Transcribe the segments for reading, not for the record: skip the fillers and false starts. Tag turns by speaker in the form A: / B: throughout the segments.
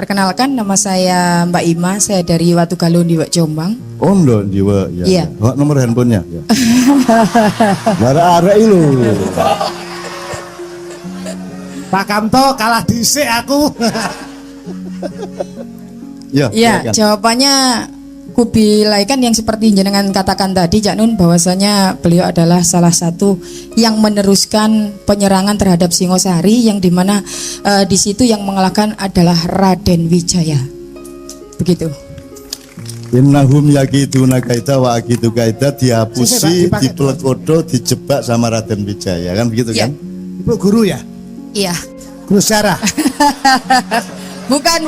A: Perkenalkan, nama saya Mbak Ima, saya dari Watu Galung di Jombang.
B: Oh, ndo jiwa ya.
A: Iya.
B: Ya. Nomor handphonenya. Ya. Arek lu.
C: Pak Kamto kalah dhisik aku.
B: Ya.
A: Ya,
B: silakan.
A: jawabannya kubilaikan yang seperti jenengan katakan tadi, Cak Nun, bahwasanya beliau adalah salah satu yang meneruskan penyerangan terhadap Singosari, yang dimana di situ yang mengalahkan adalah Raden Wijaya. Begitu.
B: Innahum yakiduna kaida wa akidu kaida, dihapusi, dipelekodo, dijebak sama Raden Wijaya, kan begitu
A: Ya.
B: kan?
C: Ibu guru ya?
A: Iya.
C: Guru sejarah.
A: Bukan.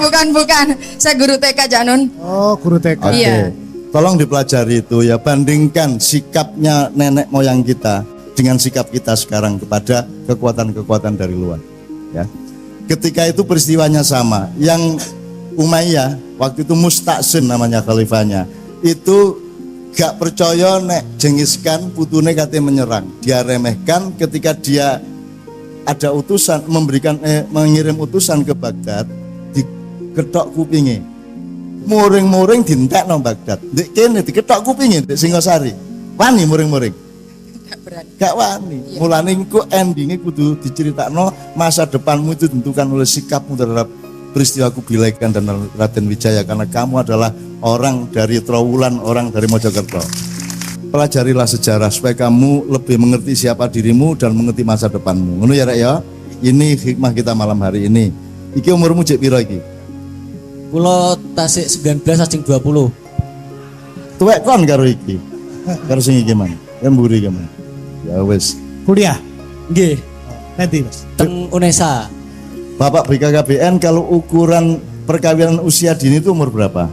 A: Saya guru TK, Cak Nun.
C: Oh, guru TK.
B: Oke.
A: Iya.
B: Tolong dipelajari itu ya, bandingkan sikapnya nenek moyang kita dengan sikap kita sekarang kepada kekuatan-kekuatan dari luar. Ya. Ketika itu peristiwanya sama. Yang Umayyah waktu itu Musta'sin namanya khalifahnya. Itu gak percaya nek Genghis Khan putune katanya menyerang. Dia remehkan ketika dia ada utusan mengirim utusan ke Baghdad, diketok kupinge. Muring-muring dintekno Baghdad. Ndek kene diketok kupinge ndek Singosari. Wani muring-muring. Gak wani. Mulane iku endinge kudu diceritakno, masa depanmu itu ditentukan oleh sikapmu terhadap peristiwa Kubilaikan dan Raden Wijaya, karena kamu adalah orang dari Trowulan, orang dari Mojokerto. Pelajarilah sejarah supaya kamu lebih mengerti siapa dirimu dan mengerti masa depanmu. Ngono ya Rek ya. Ini hikmah kita malam hari ini. Iki umurmu cek piro iki?
D: Kulo tasik 19 ajeng 20.
B: Tuwek kon karo iki. Karo sing iki man. Yang mburi iki man. Ya wis.
C: Kuliah
D: Nggih,
C: nanti Mas.
D: teng Unesa.
B: Bapak BKKBN, kalau ukuran perkawinan usia dini itu umur berapa?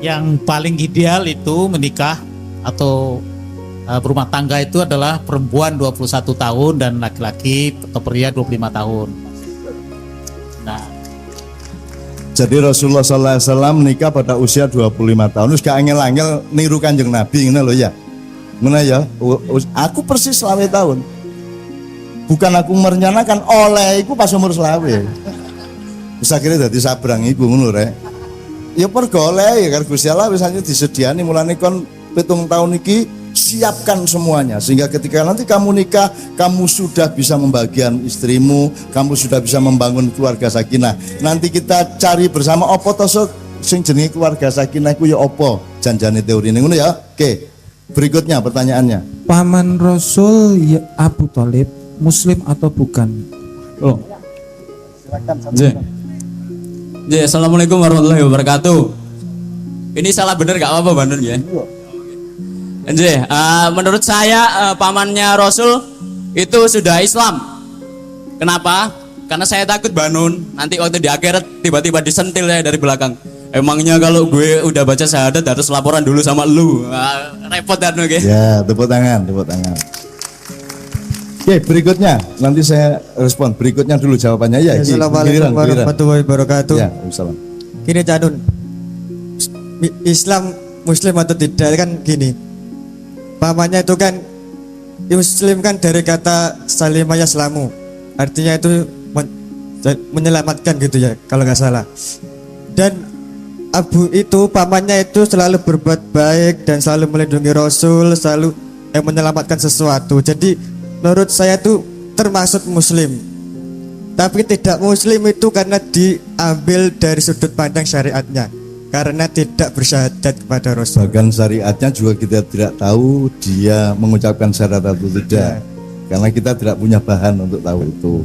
E: Yang paling ideal itu menikah atau berumah tangga itu adalah perempuan 21 tahun dan laki-laki atau pria 25 tahun. Nah,
B: Jadi Rasulullah SAW menikah pada usia 25 tahun. Terus gak angel-angel niru Kanjeng Nabi, ngono lho ya. Ngono ya. Aku persis 20 tahun. Bukan aku merencanakan, oleh iku pas umur 20. Terus akhirnya dadi sabrang iku ngono rek. Ya pergo oleh ya karo Gusti Allah wis disediani, mulane kon 7 tahun iki siapkan semuanya sehingga ketika nanti kamu nikah, kamu sudah bisa membagian istrimu, kamu sudah bisa membangun keluarga sakinah. Nanti kita cari bersama opo to sing jenenge keluarga sakinah iku ya opo janjane teorine ngono ya. Oke. Berikutnya pertanyaannya.
F: Paman Rasul ya Abu Thalib Muslim atau bukan?
D: Oh. Ya, assalamualaikum warahmatullahi wabarakatuh. Ini salah bener gak apa-apa Bandun ya? Menurut saya pamannya Rasul itu sudah Islam. Kenapa? Karena saya takut Banun nanti waktu di akhirat tiba-tiba disentil saya dari belakang. Emangnya kalau gue udah baca syahadat harus laporan dulu sama lu? Repot kan oke?
B: Ya, tepuk tangan, tepuk tangan. Oke, berikutnya nanti saya respon. Berikutnya dulu jawabannya ya.
G: Assalamualaikum warahmatullahi wabarakatuh.
B: Ya, salam.
G: Gini Cak Nun, Islam Muslim atau tidak kan gini. Pamannya itu kan Muslim kan dari kata salimah yaslamu, artinya itu menyelamatkan gitu ya kalau nggak salah. Dan Abu itu pamannya itu selalu berbuat baik dan selalu melindungi Rasul, selalu menyelamatkan sesuatu. Jadi menurut saya itu termasuk Muslim. Tapi tidak Muslim itu karena diambil dari sudut pandang syariatnya, karena tidak bersyahadat kepada Rasul.
B: Bahkan syariatnya juga kita tidak tahu dia mengucapkan syahadat atau tidak, karena kita tidak punya bahan untuk tahu itu.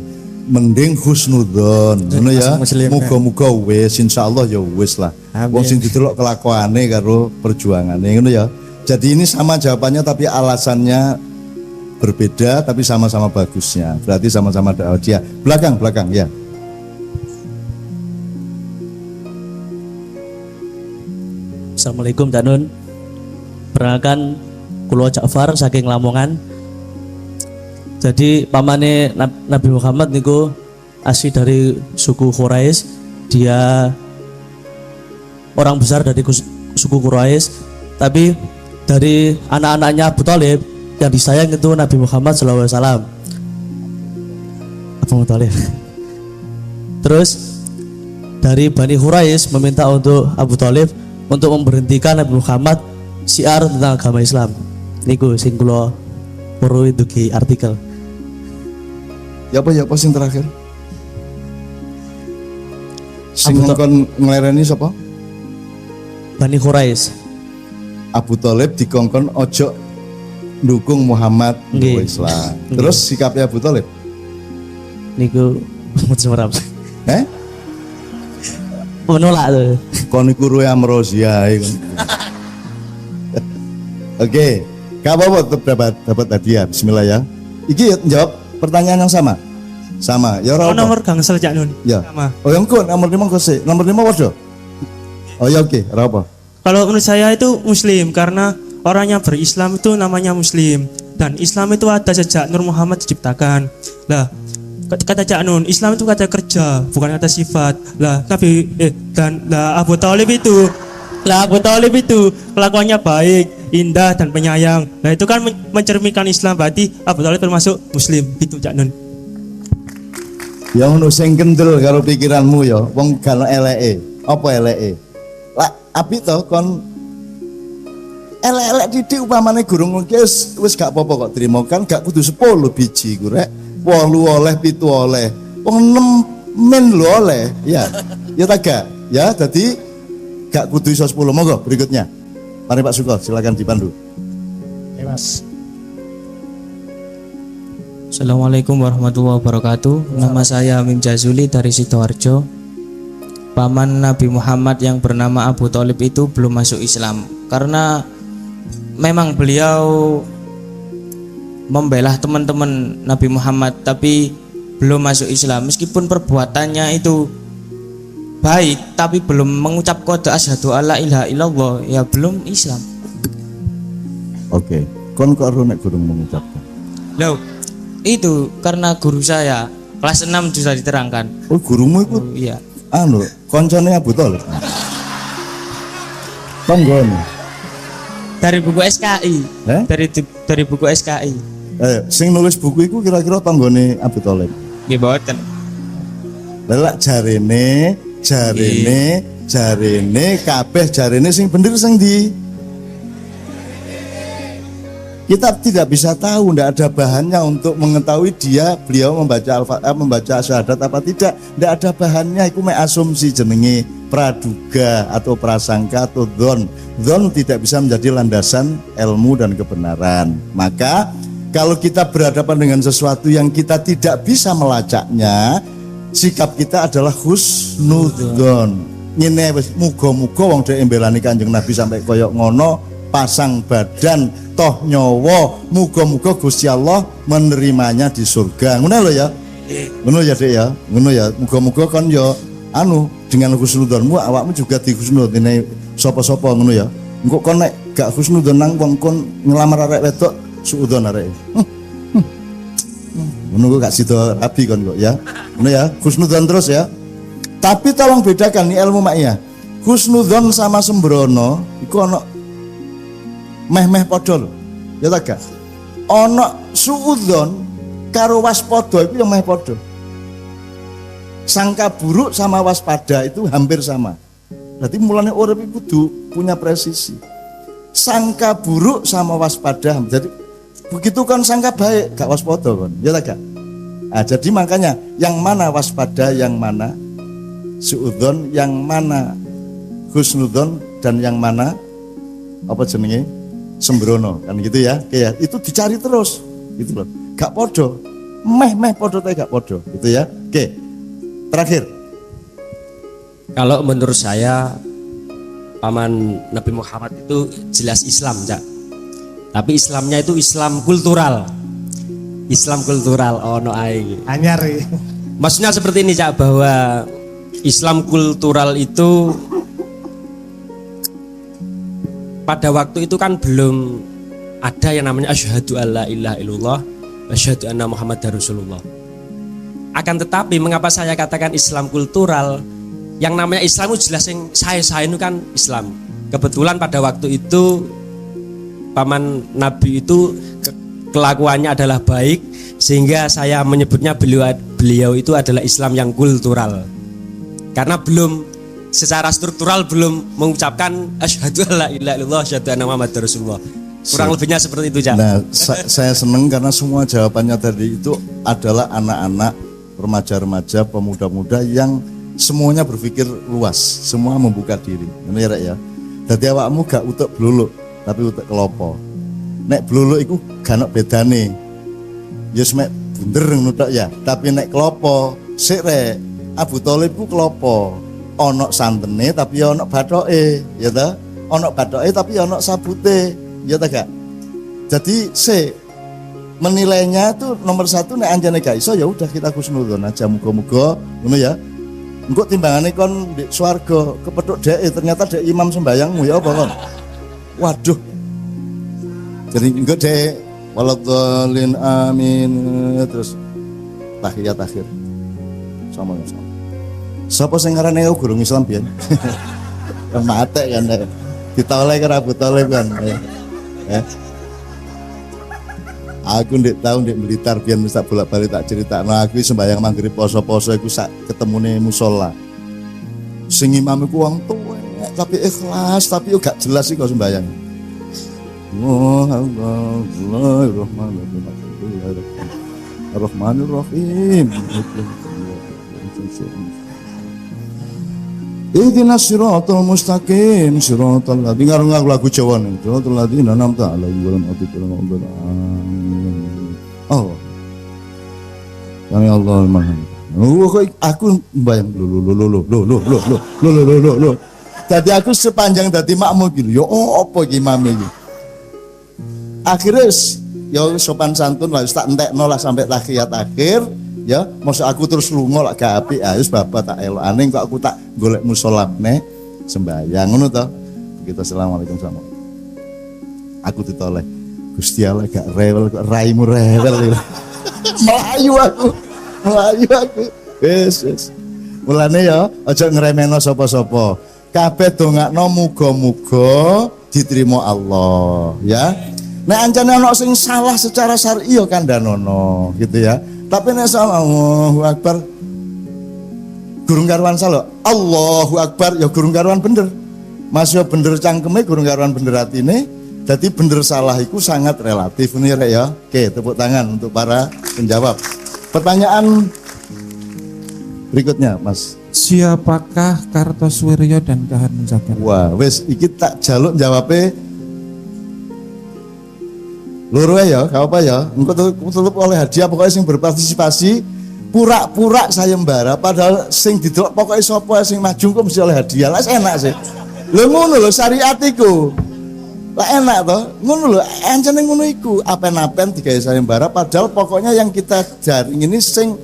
B: Mending husnudzon, ngono ya. Muga-muga wis, insyaallah ya wis lah. Wong sing didelok kelakuane karo perjuangane, ngono ya. Jadi ini sama jawabannya tapi alasannya berbeda tapi sama-sama bagusnya. Berarti sama-sama dakwah dia. Belakang ya.
D: Assalamualaikum Danun. Perkenalkan kulo Ja'far saking Lamongan. Jadi pamane Nabi Muhammad niku asli dari suku Quraisy. Dia orang besar dari suku Quraisy, tapi dari anak-anaknya Abu Thalib yang disayang itu Nabi Muhammad SAW.
H: Abu Thalib. Terus dari Bani Quraisy meminta untuk Abu Thalib untuk memberhentikan Nabi Muhammad syiar tentang agama Islam. Niku sing kula perlu dugi artikel.
B: Ya apa sing terakhir? Sing
H: Abu
B: ngongkon nglereni sapa?
H: Bani Quraisy.
B: Abu Thalib dikongkon ojo dukung Muhammad
H: Nggih.
B: Islam.
H: Nggih.
B: Terus sikapnya Abu Thalib?
H: Niku mboten merap. Menolak tuh.
B: Kon iku ruwe amrosia iku. Oke, gak apa-apa tetap dapat hadiah. Bismillah ya. Iki jawab pertanyaan yang sama. Sama. Ya ora apa.
I: Nomor gangsal Cak Nun.
B: Ya.
I: Sama.
B: Oh yang kon nomor 5 kok sih. Nomor 5 waduh. Oh ya oke, ora apa.
I: Kalau menurut saya itu muslim karena orang yang berislam itu namanya muslim dan Islam itu ada sejak Nur Muhammad diciptakan. Lah, kata Cak Nun, Islam itu kata kerja, bukan kata sifat. Lah, Abu Thalib itu kelakuannya baik, indah dan penyayang. Nah, itu kan mencerminkan Islam, berarti Abu Thalib termasuk muslim. Itu Cak Nun.
B: Ya ngono sing kendel karo pikiranmu ya, wong gak eleke. Apa eleke? Lah apik to kon elek-elek titik upamane gurung wis gak apa-apa kok trimo kan gak kudu 10 biji ku rek. 8 oleh 7 oleh. Wong 6 men lho oleh. Ya. Ya ta gak? Ya dadi gak kudu iso 10 monggo berikutnya. Mari Pak Suko silakan dipandu.
C: Ya Mas.
J: Assalamualaikum warahmatullahi wabarakatuh. Nama saya Mim Jazuli dari Sidoarjo. Paman Nabi Muhammad yang bernama Abu Thalib itu belum masuk Islam karena memang beliau membela teman-teman Nabi Muhammad tapi belum masuk Islam meskipun perbuatannya itu baik tapi belum mengucap kode asyhadu alla ilaha illallah ya belum Islam.
B: Oke. Kon kok ora nek gurung mengucapkan.
J: Loh, itu karena guru saya kelas 6 sudah diterangkan.
B: Oh, gurumu iku
J: Iya.
B: anu koncone Abu Thalib. Tonggone.
J: Dari buku SKI.
B: Eh?
J: Dari buku SKI.
B: Sing nulis buku iku kira-kira tonggone Abu Thalib.
J: Nggih mboten.
B: Lah jarene kabeh jarene sing bener sing di kita tidak bisa tahu, tidak ada bahannya untuk mengetahui beliau membaca syahadat apa tidak ada bahannya. Itu asumsi jenenge praduga atau prasangka atau dzon tidak bisa menjadi landasan ilmu dan kebenaran. Maka kalau kita berhadapan dengan sesuatu yang kita tidak bisa melacaknya, sikap kita adalah husnudzon. Nyene wis muga-muga wong dhek embelani Kanjeng Nabi sampai koyok ngono, pasang badan toh nyawa, muga-muga Gusti Allah menerimanya di surga. Ngono lho ya. Ngono ya Dek ya. Ngono ya. Muga-muga kon ya dengan husnudzonmu awakmu juga dihusnudzone sapa-sapa ngono ya. Engko kon nek gak husnudzon nang wong kon ngelamar arek wedok suudzon arek. Ngono kok gak sida rabi kon kok ya. Ngono ya. Husnudzon terus ya. Tapi tolong bedakan nih ilmu maknya. Husnudzon sama sembrono iku ana meh-meh padha lho. Ya ta gak? Ana suudzon karo waspada iku ya meh padha. Sangka buruk sama waspada itu hampir sama. Berarti mulane urip iku kudu punya presisi. Sangka buruk sama waspada. Jadi begitu kan sangka baik gak waspada kan. Ya ta gak? Nah, jadi makanya yang mana waspada, yang mana suudzon, yang mana husnudzon dan yang mana apa jenenge? Sembrono kan gitu ya. Oke ya, itu dicari terus gitu loh. Gak podo. Meh podo tapi gak podo gitu ya. Oke. Terakhir.
K: Kalau menurut saya paman Nabi Muhammad itu jelas Islam, Cak. Tapi Islamnya itu Islam kultural. Islam kultural ono ae.
C: Anyar ya.
K: Maksudnya seperti ini, Cak, bahwa Islam kultural itu pada waktu itu kan belum ada yang namanya asyhadu alla ilaha illallah wa asyhadu anna muhammadar rasulullah. Akan tetapi mengapa saya katakan Islam kultural? Yang namanya Islam itu jelas yang saya itu kan Islam. Kebetulan pada waktu itu paman Nabi itu kelakuannya adalah baik sehingga saya menyebutnya beliau beliau itu adalah Islam yang kultural. Karena belum secara struktural belum mengucapkan asyhadu alla ilaha illallah asyhadu anna muhammadar rasulullah. Kurang lebihnya seperti itu, Cak.
B: Nah, saya seneng karena semua jawabannya tadi itu adalah anak-anak, remaja-remaja, pemuda-muda yang semuanya berpikir luas, semua membuka diri. Ini ya, Rek ya. Dadi awakmu gak utek bluluk, tapi utek kelopo. Nek bluluk iku gak ono bedane. Ya semek bunder ngono tok ya, tapi nek kelopo, sik Rek, Abu Thalib ku kelopo. Ono santene tapi ono bathoke, ya ta? Ono bathoke tapi ono sabute. Ya tak gak? Jadi menilainya tuh nomor satu nek anjane gak iso ya udah kita kusnudon aja muga-muga ngono ya. Engko timbangane kon di swarga kepethuk dhek ternyata dhek imam sembayangmu ya apa kon. Waduh. Jadi engko dhek waladhdallin amin terus tahiyat akhir. Sama. Sapa sing ngarane guru Islam pian? Mate kan ditoleh karo Abu Thalib kan. Ya. Aku ndek tahu ndek Blitar biyen mesti bolak-balik tak critakno aku sembahyang maghrib poso-poso iku sak ketemune musala. Sing imam iku wong tuwek tapi ikhlas tapi yo gak jelas iki kok sembahyang. Bismillahirrahmanirrahim. Ihdinas siratal mustaqim siratal ladzina lagu Jawa nih siratal ladzina an'amta 'alaihim ghairil maghdubi 'alaihim. Oh. Ya Allah Maha. Aku mbayang lo. Tadi aku sepanjang tadi makmum gitu. Yo apa iki mame iki? Akhirnya yo sopan santun lah tak entekno lah sampai tahiyat akhir. Ya, maksud aku terus lunga lak gak apik, wis bapak tak elokane kok aku tak golek musolane sembahyang ngono to. Begitu assalamualaikum sama. Aku ditoleh. Gusti Allah gak rewel kok raimu rewel. Melayu aku. Wis. Mulane ya aja ngremehno sapa-sapa. Kabeh dongakno muga-muga diterima Allah, ya. Nek ancane ana sing salah secara syar'i ya kandhanono, gitu ya. Tapi nek Allahu Akbar gurung karuan salah. Allahu Akbar ya gurung karuan bener. Masih bener cangkeme gurung karuan bener atine. Jadi bener salah itu sangat relatif nih Rek ya. Oke, tepuk tangan untuk para penjawab. Pertanyaan berikutnya, Mas.
F: Siapakah Kartosuwiryo dan Kahar Munzagar?
B: Wah, wes iki tak jaluk jawabnya loro ya, gak apa ya. Engko tutup oleh hadiah pokoknya sing berpartisipasi pura-pura sayembara padahal sing didelok pokoknya sapa sing maju kok mesti oleh hadiah. Lah enak sih. Lho ngono lho syariat iku. Lah enak toh. Ngono lho, encene ngono iku. Apen-apen digawe sayembara padahal pokoknya yang kita jaring ini sing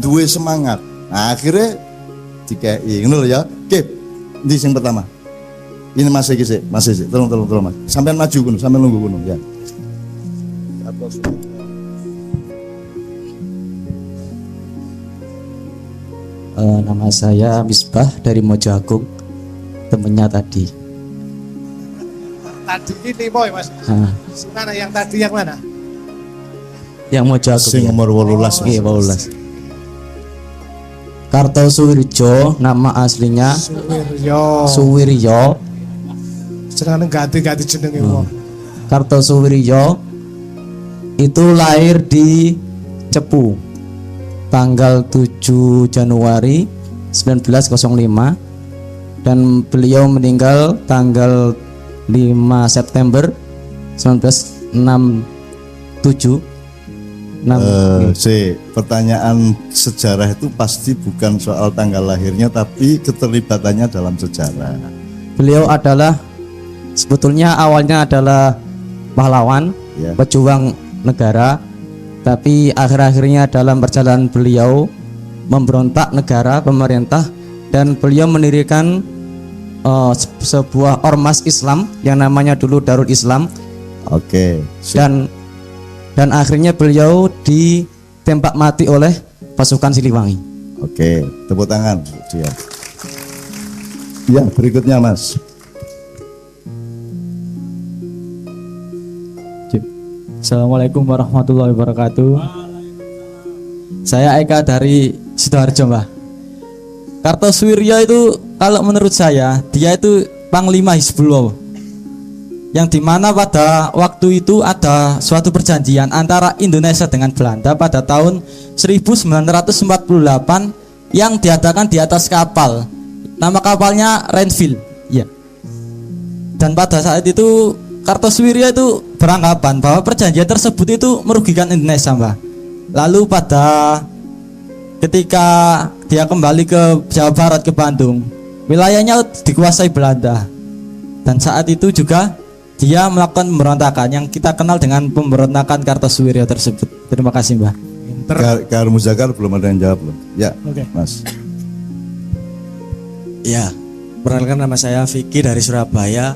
B: duwe semangat. Nah, akhirnya dikai ngono lho ya. Oke. Ndi sing pertama? Ini masih sik. Tolong Mas. Sampean maju kono, sampean nunggu kono ya.
L: Nama saya Misbah dari Mojo Agung, temennya tadi.
C: Tadi ini boy Mas. Mana yang tadi yang mana?
L: Yang Mojo Agung.
B: Sing nomor 18.
L: Iya, 18. Kartosuwiryo nama aslinya Suwiryo.
C: Sedangkan ganti jenenge wong.
L: Kartosuwiryo itu lahir di Cepu tanggal 7 Januari 1905 dan beliau meninggal tanggal 5 September 1967.
B: Pertanyaan sejarah itu pasti bukan soal tanggal lahirnya tapi keterlibatannya dalam sejarah.
L: Beliau adalah sebetulnya awalnya adalah pahlawan,
B: ya,
L: pejuang negara, tapi akhir-akhirnya dalam perjalanan beliau memberontak negara, pemerintah, dan beliau mendirikan sebuah ormas Islam yang namanya dulu Darul Islam.
B: Oke.
L: Dan akhirnya beliau ditembak mati oleh pasukan Siliwangi.
B: Oke, tepuk tangan dia. Ya, berikutnya Mas.
M: Assalamualaikum warahmatullahi wabarakatuh.
L: Saya Eka dari Sidoarjo, Mbah. Kartosuwiryo itu kalau menurut saya dia itu Panglima Hizbullah, yang dimana pada waktu itu ada suatu perjanjian antara Indonesia dengan Belanda pada tahun 1948 yang diadakan di atas kapal. Nama kapalnya Renville, ya. Dan pada saat itu Kartosuwiryo itu beranggapan bahwa perjanjian tersebut itu merugikan Indonesia, Mbah. Lalu pada ketika dia kembali ke Jawa Barat, ke Bandung, wilayahnya dikuasai Belanda. Dan saat itu juga dia melakukan pemberontakan yang kita kenal dengan pemberontakan Kartosuwiryo tersebut. Terima kasih, Mbah.
B: Kar Muzakar belum ada yang jawab loh. Ya,
C: Oke.
B: Mas.
M: Ya, perkenalkan nama saya Vicky dari Surabaya.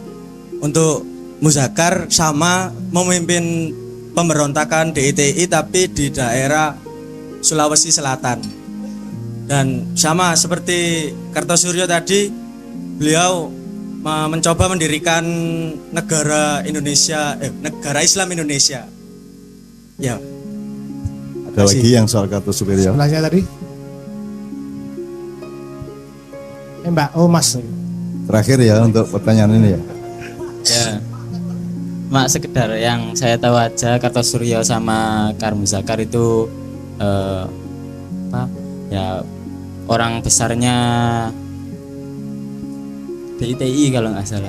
M: Untuk Muzakar sama memimpin pemberontakan DITI tapi di daerah Sulawesi Selatan. Dan sama seperti Kartosuwiryo tadi, beliau mencoba mendirikan negara Indonesia, negara Islam Indonesia. Ya.
B: Ada lagi yang soal Kartosuwiryo?
C: Sebelahnya tadi. Mbak, oh Mas.
B: Terakhir ya untuk pertanyaan ini ya.
J: Ya, mak sekedar yang saya tahu aja Kartosuwiryo sama Kar Muzakar itu apa ya, orang besarnya DITI kalau nggak salah.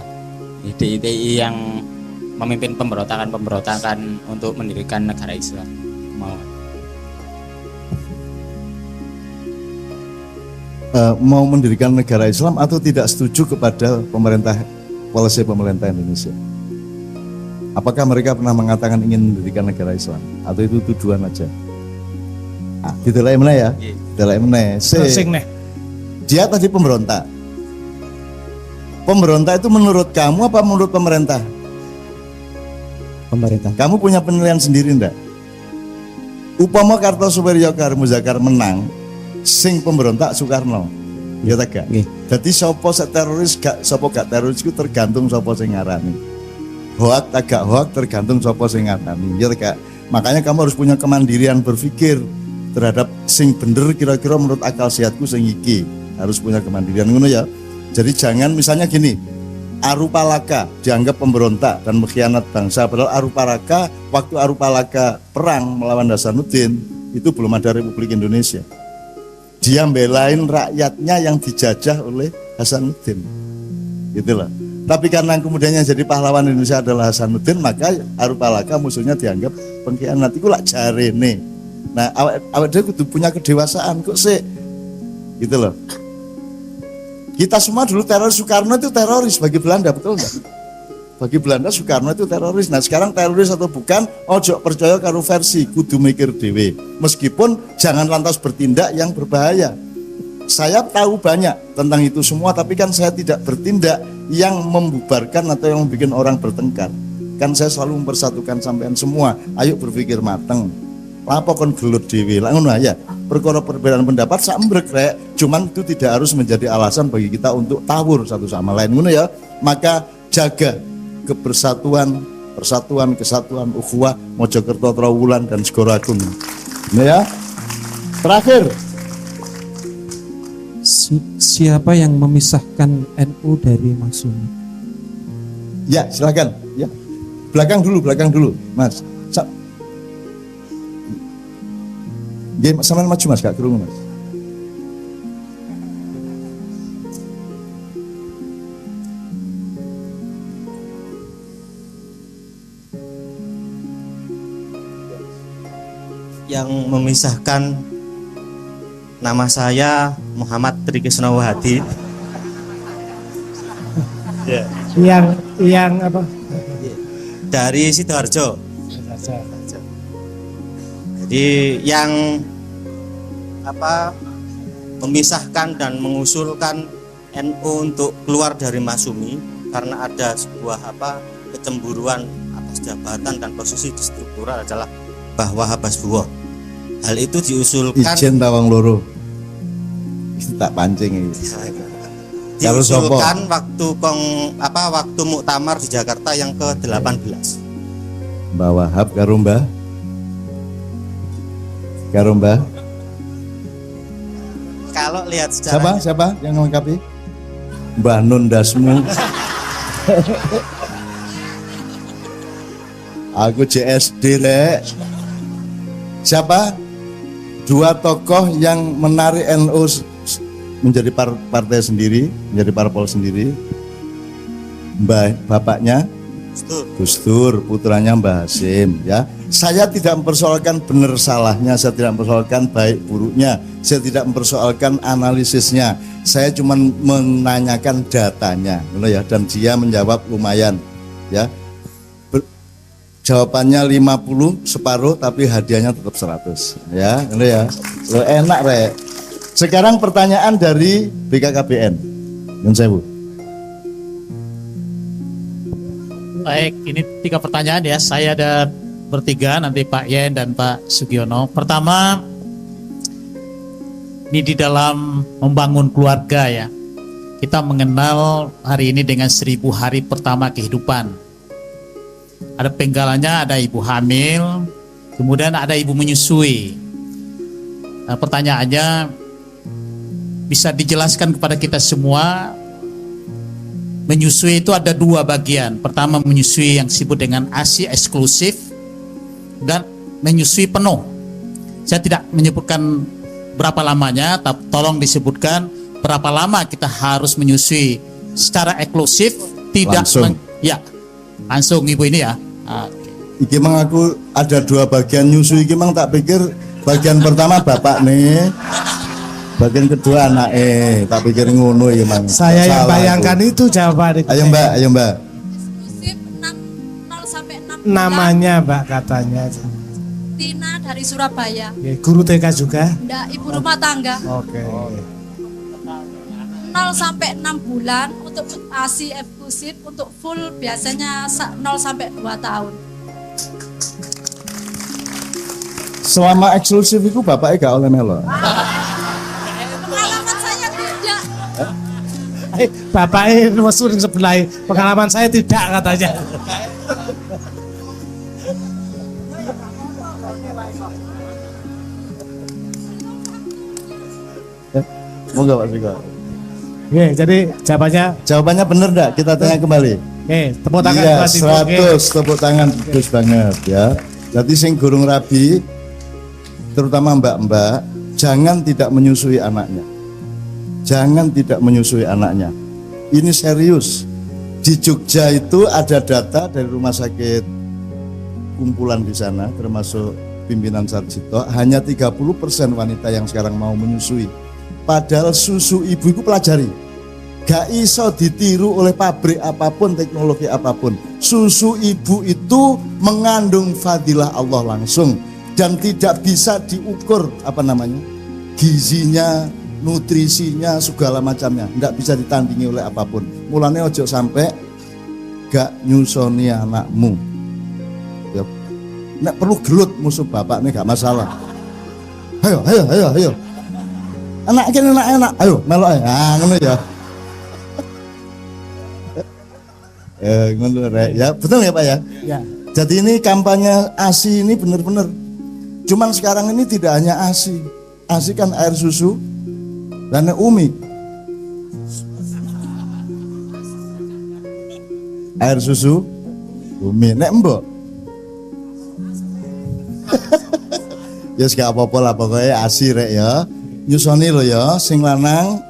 J: Ya, DITI yang memimpin pemberontakan untuk mendirikan negara Islam.
B: Mau mendirikan negara Islam atau tidak setuju kepada polisi pemerintah Indonesia? Apakah mereka pernah mengatakan ingin mendirikan negara Islam atau itu tuduhan aja? Ditelain mana ya? Ditelain mana? Dia tadi pemberontak. Pemberontak itu menurut kamu apa menurut pemerintah?
L: Pemerintah.
B: Kamu punya penilaian sendiri enggak? Upama Kartosuwiryo Kar Muzakar menang, sing pemberontak Soekarno. Ya tak gak? Jadi sopo teroris gak, sopo gak teroris itu tergantung sopo sing ngarani. Hoak tak gak hoak tergantung sopo sing ngarani. Ya tak gak? Makanya kamu harus punya kemandirian berpikir terhadap sing bener kira-kira menurut akal sehatku sing iki. Harus punya kemandirian ngono ya. Jadi jangan misalnya gini, Arupalaka dianggap pemberontak dan mengkhianat bangsa, padahal Arupalaka waktu Arupalaka perang melawan Hasanuddin itu belum ada Republik Indonesia. Dia belain rakyatnya yang dijajah oleh Hasanuddin, itulah. Tapi karena kemudian yang jadi pahlawan Indonesia adalah Hasanuddin, maka Arupalaka musuhnya dianggap pengkhianat. Itu lah jarene. Nah, awak dia kudu punya kedewasaan kok sih, gitu loh. Kita semua dulu teroris, Soekarno itu teroris bagi Belanda, betul enggak? Bagi Belanda Soekarno itu teroris. Nah sekarang teroris atau bukan, ojo percaya karo versi, kudu mikir dewe. Meskipun jangan lantas bertindak yang berbahaya. Saya tahu banyak tentang itu semua, tapi kan saya tidak bertindak yang membubarkan atau yang membuat orang bertengkar. Kan saya selalu mempersatukan sampean semua. Ayo berpikir mateng. Lapo kon gelut dewe, lah ngono ya. Perkara perbedaan pendapat sambrek rek, cuman itu tidak harus menjadi alasan bagi kita untuk tawur satu sama lain ngono ya. Maka jaga kebersatuan, persatuan, kesatuan, ukhuwah, Mojokerto, Trawulan dan Segoro Agung. Ini ya. Terakhir,
F: siapa yang memisahkan NU dari Maksumi?
B: ya silakan. Ya, belakang dulu, Mas. Game sama maju Mas, gak kerungu Mas.
M: Yang memisahkan, nama saya Muhammad Trikisno Wahadi.
C: Yang apa?
M: Dari Sidoarjo. Jadi yang memisahkan dan mengusulkan NU untuk keluar dari Maksumi karena ada sebuah kecemburuan atas jabatan dan posisi di struktural adalah Mbah Habasbuwo. Hal itu diusulkan
B: Ijen Tawang Loro. Itu tak pancing itu.
M: Diusulkan waktu muktamar di Jakarta yang ke-18.
B: Mbah Wahab karo Mbah
M: kalau lihat sejarah
B: Siapa yang melengkapi? Mbah Nun Dasmu. Aku JSD Rek. Siapa? Dua tokoh yang menarik NU menjadi partai sendiri, menjadi parpol sendiri. Bapaknya Gus Dur, putranya Mbah Hasim, ya. Saya tidak mempersoalkan benar salahnya, saya tidak mempersoalkan baik buruknya, saya tidak mempersoalkan analisisnya. Saya cuma menanyakan datanya, ya, dan dia menjawab lumayan, ya. Jawabannya 50 separuh, tapi hadiahnya tetap 100, ya, ya. Lo enak Rek. Sekarang pertanyaan dari BKKBN, Nun Sewu.
E: Baik, ini 3 pertanyaan ya. Saya ada bertiga, nanti Pak Yen dan Pak Sugiono. Pertama, ini di dalam membangun keluarga ya. Kita mengenal hari ini dengan 1000 hari pertama kehidupan. Ada penggalannya, ada ibu hamil, kemudian ada ibu menyusui. Nah, pertanyaannya, bisa dijelaskan kepada kita semua, menyusui itu ada 2 bagian. Pertama, menyusui yang disebut dengan ASI eksklusif dan menyusui penuh. Saya tidak menyebutkan berapa lamanya, tapi tolong disebutkan berapa lama kita harus menyusui secara eksklusif, tidak
B: langsung.
E: Langsung ibu ini ya.
B: Iki mang aku ada 2 bagian nyusui, iki mang tak pikir bagian pertama bapak nih, bagian kedua anak tak pikir ngono ya mang.
C: Saya yang bayangkan itu jawaban itu.
B: Ayo Mbak.
N: Eksklusif 0 sampai 6 bulan.
C: Namanya Mbak katanya.
N: Tina dari Surabaya.
C: Oke, guru TK juga.
N: Enggak, ibu rumah tangga.
C: Oke.
N: 0 sampai 6 bulan untuk ASI eksklusif, untuk full biasanya 0 sampai 2 tahun.
B: Selama eksklusif itu bapaknya gak oleh melo.
N: Pengalaman saya tidak.
C: Bapaknya mesur yang sebelah. Pengalaman saya tidak katanya.
B: Moga Pak Siko.
C: Oke, jadi
B: jawabannya benar enggak? Kita tanya kembali.
C: Oke, tepuk tangan.
B: Iya, 100 tepuk tangan, bagus banget ya. Jadi sing gurung rabi, terutama mbak-mbak, jangan tidak menyusui anaknya. Jangan tidak menyusui anaknya. Ini serius. Di Jogja itu ada data dari rumah sakit kumpulan di sana, termasuk pimpinan Sarjito, hanya 30% wanita yang sekarang mau menyusui. Padahal susu ibu itu pelajari, gak iso ditiru oleh pabrik apapun, teknologi apapun. Susu ibu itu mengandung fadilah Allah langsung dan tidak bisa diukur gizinya, nutrisinya, segala macamnya, tidak bisa ditandingi oleh apapun. Mulanya ojo sampai gak nyusoni anakmu. Ya, nek perlu gelut musuh bapak nih gak masalah. Ayo. Anak enak, ayo melok ya, ngono ya. Ngono Rek. Ya, betul ya Pak ya?
C: Ya.
B: Jadi ini kampanye ASI ini benar-benar. Cuman sekarang ini tidak hanya ASI. ASI kan air susu dan Umi. Air susu Umi, nek mbok. Ya gak apa-apa lah pokoknya ASI Rek ya. Nyusoni lo ya, sing lanang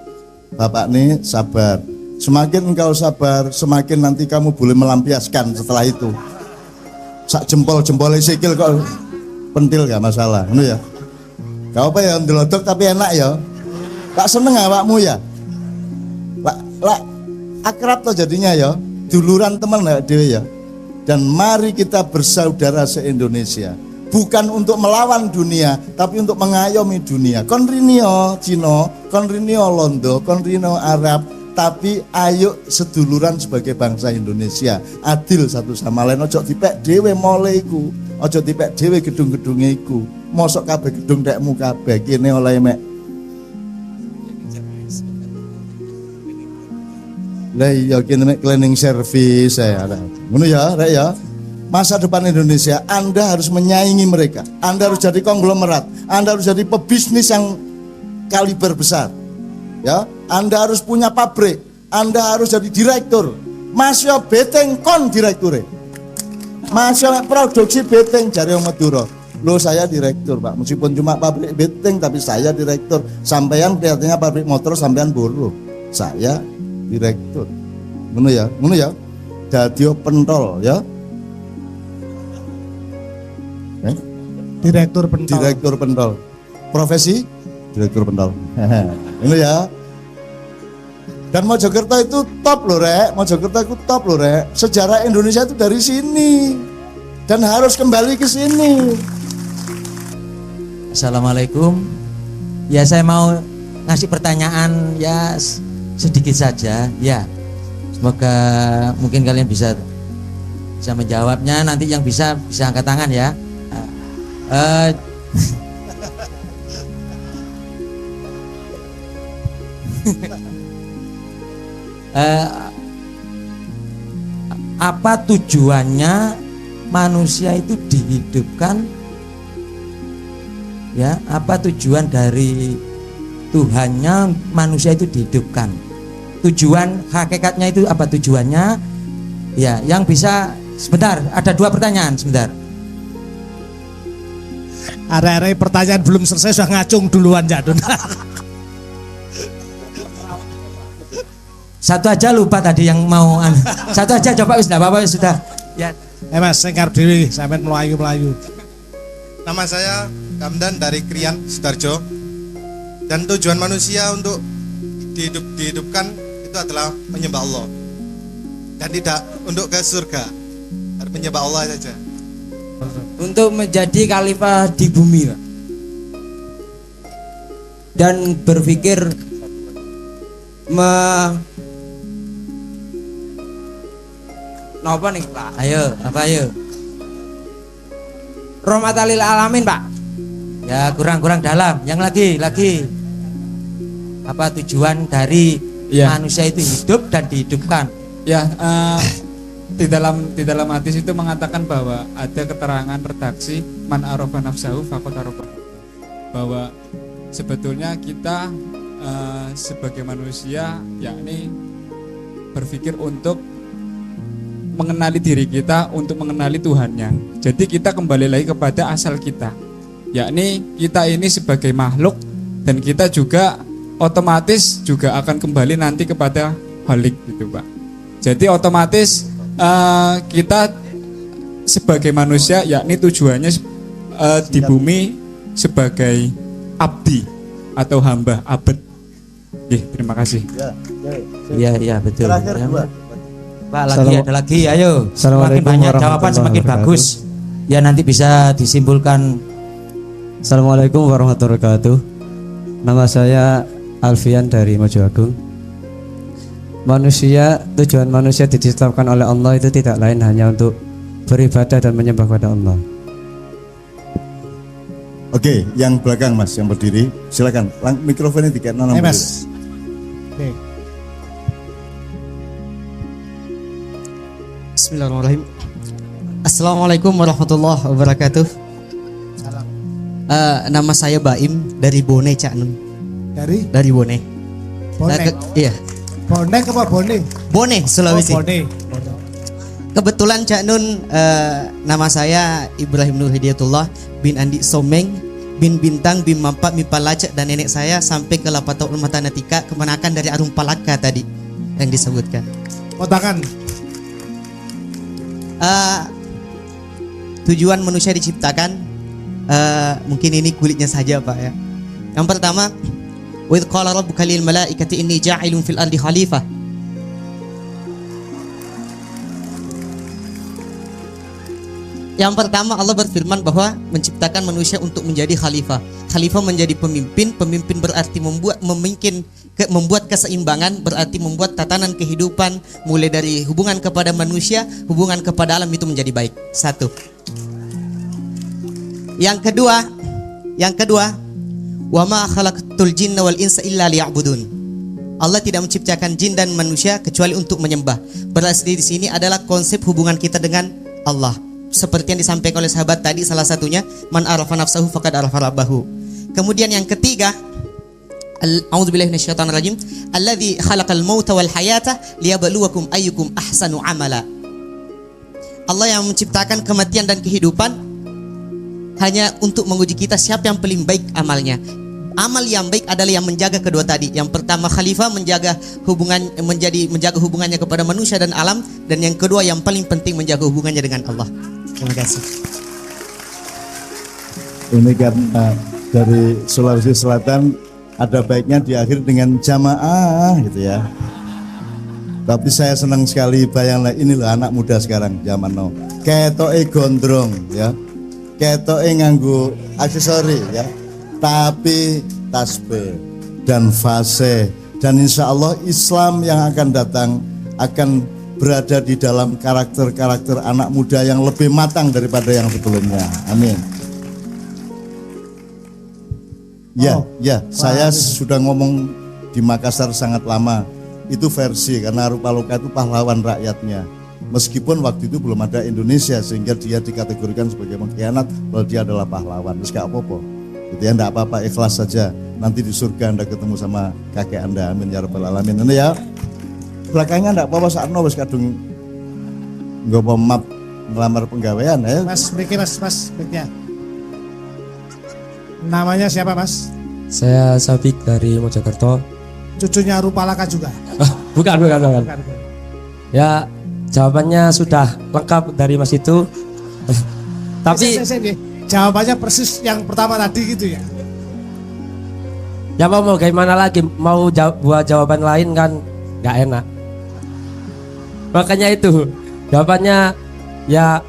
B: bapak nih sabar. Semakin engkau sabar, semakin nanti kamu boleh melampiaskan setelah itu. Sak jempol-jempolnya sikil kok pentil gak masalah, ngono ya. Gak apa ya ndelodok tapi enak ya. Tak seneng awakmu ya. Lah akrab to jadinya ya. Duluran teman ya dhewe ya. Dan mari kita bersaudara se-Indonesia. Bukan untuk melawan dunia, tapi untuk mengayomi dunia. Kon rinio Cina, kon rinio Londo, kon rinio Arab, tapi ayo seduluran sebagai bangsa Indonesia. Adil satu sama lain. Ojo dipek dhewe mole iku, ojo dipek dhewe gedung-gedunge iku. Mosok kabeh gedung dekmu kabeh kene oleh mek. Lah iya kene mek cleaning service saya ada. Ngono ya, Rek ya. Masa depan Indonesia, Anda harus menyaingi mereka. Anda harus jadi konglomerat. Anda harus jadi pebisnis yang kaliber besar. Ya, Anda harus punya pabrik, Anda harus jadi direktur. Masya beteng kon direkture. Masya produksi beteng jare wong Madura. Loh saya direktur Pak, meskipun cuma pabrik beteng tapi saya direktur. Sampean kelihatannya pabrik motor, sampean buruh. Saya direktur. Ngono ya. Dadi pentol ya.
C: Direktur pentol.
B: Direktur pentol. Profesi direktur pentol. Ini ya. Dan Mojokerto itu top loh Rek. Mojokerto itu top loh Rek. Sejarah Indonesia itu dari sini. Dan harus kembali ke sini.
O: Assalamualaikum. Ya saya mau ngasih pertanyaan ya sedikit saja. Ya. Semoga mungkin kalian bisa menjawabnya. Nanti yang bisa angkat tangan ya. Apa tujuannya manusia itu dihidupkan? Ya, apa tujuan dari Tuhannya manusia itu dihidupkan? Tujuan hakikatnya itu apa tujuannya? Ya, yang bisa sebentar, ada 2 pertanyaan sebentar.
C: Are-are pertanyaan belum selesai sudah ngacung duluan Jadun.
O: Satu aja lupa tadi yang mau satu aja coba wis enggak apa-apa sudah. Ya.
C: Mas, saya ngarep dhewe sampean melayu-melayu.
P: Nama saya Kamdan dari Krian, Sidoarjo. Dan tujuan manusia untuk dihidupkan itu adalah menyembah Allah. Dan tidak untuk ke surga. Harus menyembah Allah saja.
O: Untuk menjadi khalifah di bumi, Pak. Dan berpikir Napa nih Pak? Ayo, apa ayo? Rahmatalil alamin Pak. Ya kurang dalam. Yang lagi. Apa tujuan dari manusia itu hidup dan dihidupkan?
Q: Ya, di dalam hadis itu mengatakan bahwa ada keterangan redaksi man arafa nafsahu faqad arafa, bahwa sebetulnya kita sebagai manusia yakni berpikir untuk mengenali diri kita, untuk mengenali Tuhannya. Jadi kita kembali lagi kepada asal kita, yakni kita ini sebagai makhluk, dan kita juga otomatis juga akan kembali nanti kepada Khalik gitu Pak. Jadi otomatis kita sebagai manusia yakni tujuannya di bumi sebagai abdi atau hamba, abad. Terima kasih.
O: Iya betul.
B: Terakhir
O: Ya,
B: 2.
O: Pak ada lagi, ayo. Semakin banyak jawaban semakin bagus. Ya nanti bisa disimpulkan.
L: Assalamualaikum warahmatullahi wabarakatuh. Nama saya Alfian dari Mojoagung. Tujuan manusia diciptakan oleh Allah itu tidak lain hanya untuk beribadah dan menyembah kepada Allah.
B: Oke, yang belakang Mas, yang berdiri, silakan. Mikrofonnya dikasih
C: Mas. Oke.
R: Bismillahirrahmanirrahim. Assalamualaikum warahmatullahi wabarakatuh.
C: Salam.
R: Nama saya Baim dari Bone Cak Nun.
C: Dari
R: Bone. Iya.
C: Bone apa Bone?
R: Bone, Sulawesi.
C: Oh, Bone.
R: Kebetulan Cak Nun, nama saya Ibrahim Nur Hidayatullah bin Andi Someng bin Bintang bin Mampak bin Palacak, dan nenek saya sampai ke Lapatau Matanatika kemenakan dari Arum Palaka tadi yang disebutkan.
C: Potakan.
R: Tujuan manusia diciptakan, mungkin ini kulitnya saja Pak ya. Yang pertama, wa idh qala rabbuka lil malaikati inni ja'ilun fil ardi khalifah. Yang pertama Allah berfirman bahwa menciptakan manusia untuk menjadi khalifah. Khalifah menjadi pemimpin. Pemimpin berarti membuat keseimbangan, berarti membuat tatanan kehidupan mulai dari hubungan kepada manusia, hubungan kepada alam itu menjadi baik. Satu. Yang kedua, wa ma khalaqtul jinna wal insa illa liya'budun. Allah tidak menciptakan jin dan manusia kecuali untuk menyembah. Berarti di sini adalah konsep hubungan kita dengan Allah. Seperti yang disampaikan oleh sahabat tadi, salah satunya man arafa nafsahu faqad arafa rabbahu. Kemudian yang ketiga A'udzubillahi minasyaitonirrajim. Alladzi khalaqal mauta wal hayata liyabluwakum ayyukum ahsanu amala. Allah yang menciptakan kematian dan kehidupan hanya untuk menguji kita siapa yang paling baik amalnya. Amal yang baik adalah yang menjaga kedua tadi. Yang pertama khalifah menjaga hubungannya kepada manusia dan alam, dan yang kedua yang paling penting menjaga hubungannya dengan Allah. Terima kasih.
B: Ini karena dari Sulawesi Selatan ada baiknya diakhiri dengan jamaah gitu ya. Tapi saya senang sekali bayanglah ini loh anak muda sekarang zaman now. Ketoke gondrong ya. Ketoke nganggo aksesori ya. Tapi tasbih dan fase, dan insya Allah Islam yang akan datang akan berada di dalam karakter-karakter anak muda yang lebih matang daripada yang sebelumnya. Amin. Saya sudah ngomong di Makassar sangat lama. Itu versi karena Rupaluka itu pahlawan rakyatnya. Meskipun waktu itu belum ada Indonesia sehingga dia dikategorikan sebagai pengkhianat, bahwa dia adalah pahlawan. Terus gak apa-apa. Gitu ya, enggak apa-apa, ikhlas saja. Nanti di surga Anda ketemu sama kakek Anda. Amin ya rabbal alamin. Ini ya. Belakangnya enggak apa-apa sakno wis kadung nggopo map ngelamar penggawean ya.
C: Mas, mic-nya. Namanya siapa, Mas?
S: Saya Sabik dari Mojokerto.
C: Cucunya Rupalaka juga?
S: Bukan. Ya, jawabannya sudah lengkap dari Mas itu. Tapi
C: jawabannya persis yang pertama tadi gitu ya?
S: Ya mau gimana lagi, mau buat jawaban lain kan nggak enak. Makanya itu jawabannya ya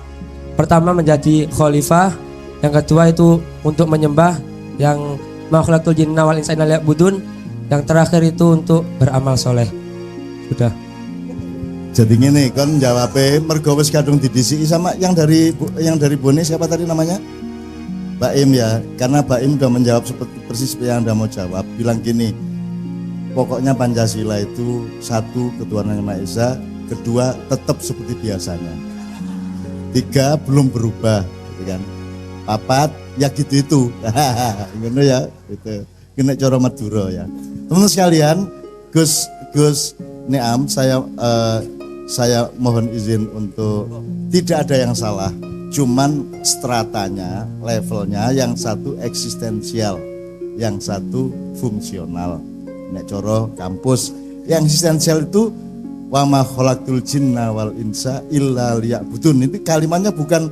S: pertama menjadi khalifah, yang kedua itu untuk menyembah, yang makhlukul jinna wal insa illa liya'budun, yang terakhir itu untuk beramal soleh. Sudah.
B: Jadi gini kan jawabnya mergo wis kadung didisiki sama yang dari Bone siapa tadi namanya? Mbak Im ya, karena Mbak Im udah menjawab seperti persis yang Anda mau jawab. Bilang gini, pokoknya Pancasila itu satu, ketuhanan Yang Maha Esa, kedua tetap seperti biasanya, tiga belum berubah, gitu kan? Papat ya gitu ngono ya, gitu. Kena cara Madura ya. Teman-teman sekalian, Gus Niam, saya mohon izin untuk tidak ada yang salah. Cuman stratanya, levelnya yang satu eksistensial, yang satu fungsional. Nek coro kampus, yang eksistensial itu wa ma khalaqtul jinna wal insa illa liya'budun. Itu kalimatnya bukan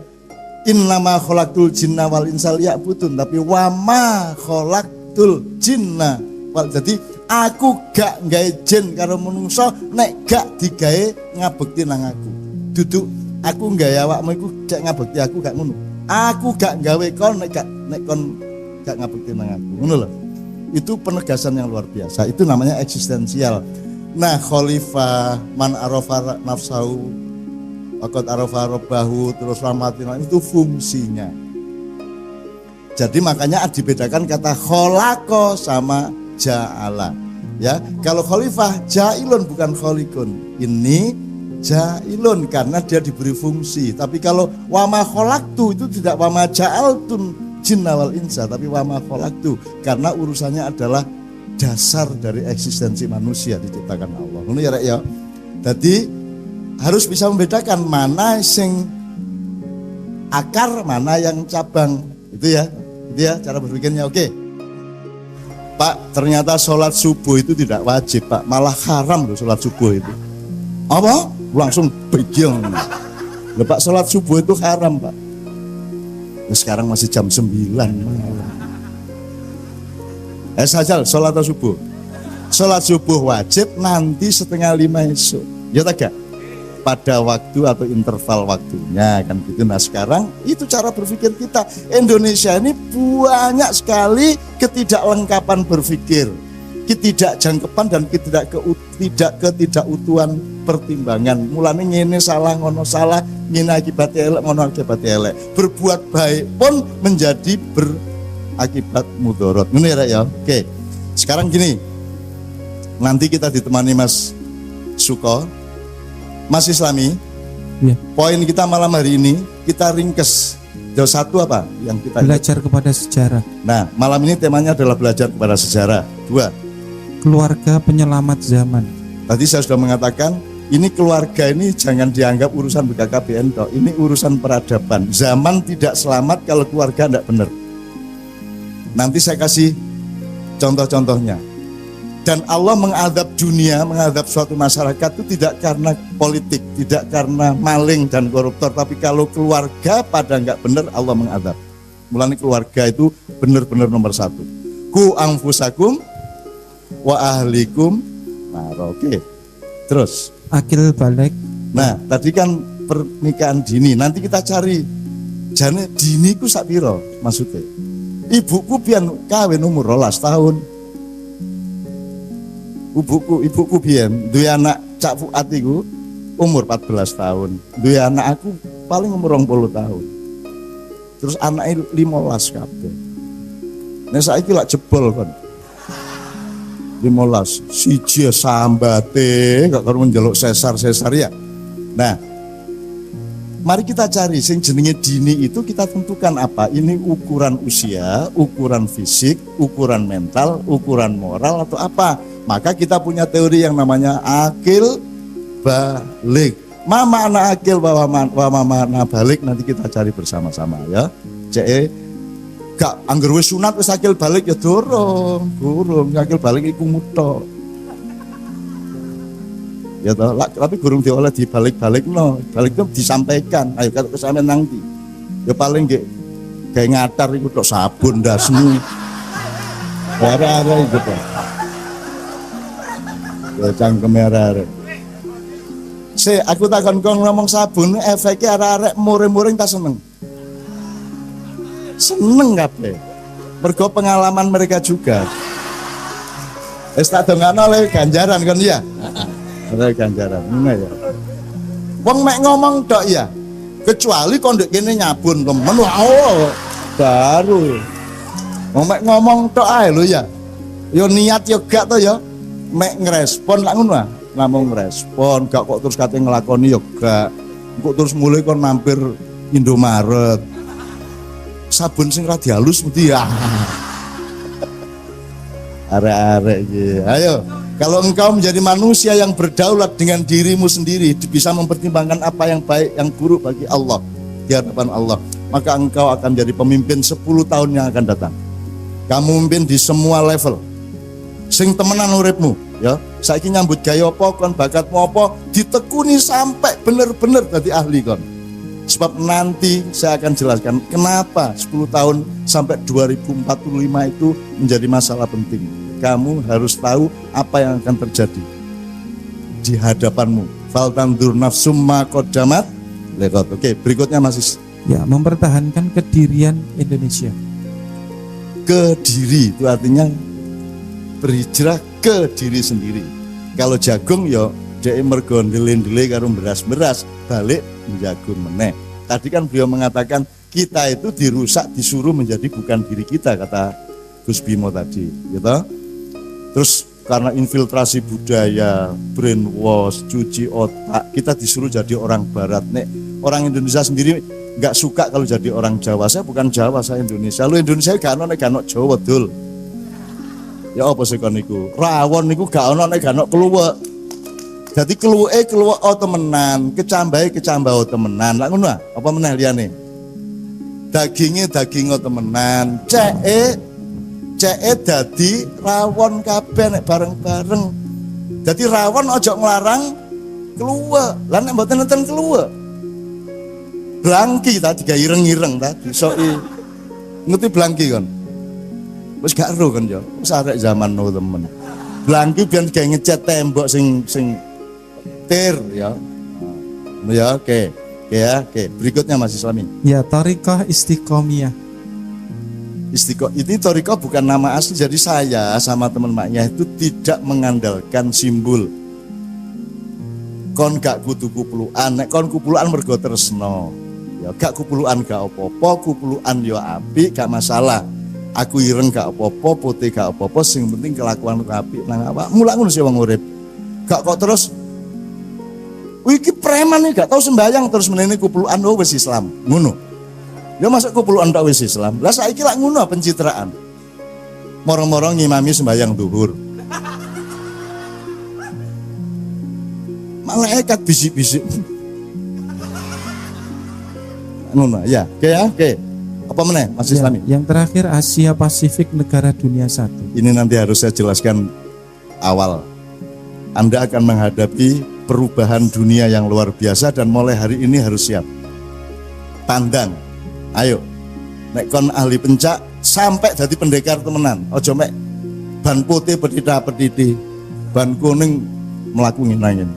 B: innama khalaqtul jinna wal insa liya'budun, tapi wa ma khalaqtul jinna wal. Jadi aku gak gawe jin karo menungso nek gak digawe ngabekti nang aku. Duduk aku gawe awakmu iku gak ngabekti aku gak ngono. Aku gak gawe kon nek kon gak ngabekti nang aku. Ngono lho. Itu penegasan yang luar biasa. Itu namanya eksistensial. Nah, khalifah man arafa nafsahu waqad arafa rabbahu terus rahmatina itu fungsinya. Jadi makanya dibedakan kata khalaqa sama ja'ala. Ya, kalau khalifah ja'ilun bukan khalikun. Ini ja'ilun karena dia diberi fungsi. Tapi kalau wa ma khalaqtu itu tidak wa ma ja'altun jinna wal insa, tapi wa ma khalaqtu karena urusannya adalah dasar dari eksistensi manusia diciptakan Allah. Ngono ya rek ya. Jadi harus bisa membedakan mana sing akar, mana yang cabang. Itu ya cara berpikirnya. Oke. Pak, ternyata sholat subuh itu tidak wajib, Pak. Malah haram loh sholat subuh itu. Apa? Langsung begil. Loh, Pak, sholat subuh itu haram, Pak. Nah, sekarang masih jam 9. Sajal sholat subuh. Sholat subuh wajib nanti 4:30 esok. Ya tak? Pada waktu atau interval waktunya kan gitu. Nah sekarang itu cara berpikir kita. Indonesia ini banyak sekali ketidaklengkapan berpikir, ketidakjangkepan dan ketidakutuhan pertimbangan. Mulane ngene salah, ngono salah, ngene akibat elek, ngono akibat elek. Berbuat baik pun menjadi berakibat mudorot. Ngene ya. Oke. Sekarang gini. Nanti kita ditemani Mas Suko, Mas Islami. Ya. Poin kita malam hari ini kita ringkes. Jauh satu apa yang kita
F: belajar kepada sejarah.
B: Nah, malam ini temanya adalah belajar kepada sejarah. 2,
F: keluarga penyelamat zaman.
B: Tadi saya sudah mengatakan, ini keluarga ini jangan dianggap urusan BKKBN toh. Ini urusan peradaban. Zaman tidak selamat kalau keluarga tidak benar. Nanti saya kasih contoh-contohnya. Dan Allah mengadab dunia, mengadab suatu masyarakat itu tidak karena politik, tidak karena maling dan koruptor, tapi kalau keluarga pada nggak benar, Allah mengadab. Mulanya keluarga itu benar-benar nomor satu. Ku anfusakum wa ahlikum. Nah, oke. Terus
F: akil balik.
B: Nah, tadi kan pernikahan dini. Nanti kita cari jane dini ku sak piro maksudnya. Ibuku pian kawin umur 12 tahun. Ibuku biyen duwe anak Cak Fuad iku umur 14 tahun. Duwe anak aku paling umur 20 tahun. Terus anaknya 15 kabeh. Nek saiki lak jebol kon. 15 siji sambate gak karo njaluk sesar ya. Nah, mari kita cari sing jenenge dini itu kita tentukan apa? Ini ukuran usia, ukuran fisik, ukuran mental, ukuran moral atau apa? Maka kita punya teori yang namanya akil balik. Mama anak akil wa mama anak balik, nanti kita cari bersama-sama ya. CE gak angger wis sunat wis akil balik ya durung akil balik iku mutok. Ya toh, tapi gurung dioleh dibalik-balikno. Balik itu disampaikan. Ayo kalau kesampean nang ndi. Ya paling nggih gawe ngatar iku tok sabun dasmu. Ora-ora iku to. Ya cangkeme arek-arek. Aku takon kong ngomong sabun efeknya arek-arek muring-muring tak seneng. Seneng kabeh. Mergo pengalaman mereka juga. Wis tak dongakno oleh ganjaran kon ya. Oleh ganjaran. Ngono ya. Wong mek ngomong tok ya. Kecuali kon ndek kene nyabun temen baru. Wong mek ngomong tok ae lho ya. Yo niat yo gak to ya. Mek ngerespon lak ngono ah. Namung ngerespon, gak kok terus kate nglakoni yo gak. Kok terus mulai kon mampir Indomaret. Sabun sing ra dihalus mesti ya. Arek-arek iki. Ayo, kalau engkau menjadi manusia yang berdaulat dengan dirimu sendiri, bisa mempertimbangkan apa yang baik, yang buruk bagi Allah di hadapan Allah, maka engkau akan jadi pemimpin 10 tahun yang akan datang. Kamu memimpin di semua level. Sing temenan uripmu, ya. Saiki nyambut gawe apa kon bakatmu apa ditekuni sampai bener-bener dadi ahli kon. Sebab nanti saya akan jelaskan kenapa 10 tahun sampai 2045 itu menjadi masalah penting. Kamu harus tahu apa yang akan terjadi di hadapanmu. Fal tandur nafsum ma qaddamat liqat. Oke, berikutnya Mas.
F: Ya, mempertahankan kedirian Indonesia.
B: Kediri itu artinya berhijrah ke diri sendiri. Kalau jagung ya dhek mergo ndele-ndele karo beras-beras balik menjagung meneh. Tadi kan beliau mengatakan kita itu dirusak disuruh menjadi bukan diri kita, kata Gus Bimo tadi, gitu. Terus karena infiltrasi budaya, brainwash, cuci otak, kita disuruh jadi orang barat. Nek orang Indonesia sendiri nggak suka kalau jadi orang Jawa. Saya bukan Jawa, saya Indonesia. Lu Indonesia gak ono nek gak ono Jawa, dul. Ya apa sih kon niku? Rawon niku gak ono nek gak ono kluwek. Jadi kluweke temenan, kecambahe temenan. Lah ngono apa meneh liyane? Daginge daging temenan, ceke dadi rawon kabeh nek bareng-bareng. Dadi rawon aja nglarang kluwek. Lah nek mboten nenten kluwek. Blangki tadi gak ireng-ireng tadi soki. Ngerti blangki kon? Wis gak ero kan ya. Wis arek zaman no temen. Blangki biyen gawe ngecat tembok sing tir ya. Ya oke. Oke. Berikutnya Mas Islami.
F: Ya, Thariqah Istiqomiyah.
B: Ini Thariqah bukan nama asli. Jadi saya sama teman maknya itu tidak mengandalkan simbol. Kon gak kudu kupuluan, nek kon kupuluan mergo tresno. Ya gak kupuluan gak apa-apa, kupuluan yo apik gak masalah. Aku ireng gak apa-apa, putih gak apa-apa, sing penting kelakuanku apik nang awakmu. Lak ngono sih wong urip. Gak kok terus iki preman nih gak tau sembayang terus menene kupuluan wis Islam. Ngono. Ya masuk kupuluan tok wis Islam. Lah saiki lak ngono pencitraan. Morong-morong ngimami sembayang duhur. malaikat bisik-bisik. Ngono ya, oke. Apa meneh Mas Islami?
F: Yang terakhir Asia Pasifik negara dunia 1.
B: Ini nanti harus saya jelaskan awal. Anda akan menghadapi perubahan dunia yang luar biasa dan mulai hari ini harus siap. Tandang. Ayo. Nek kon ahli pencak sampai jadi pendekar temenan. Ojo mek ban putih petita-petiti, ban kuning mlaku ngenangin.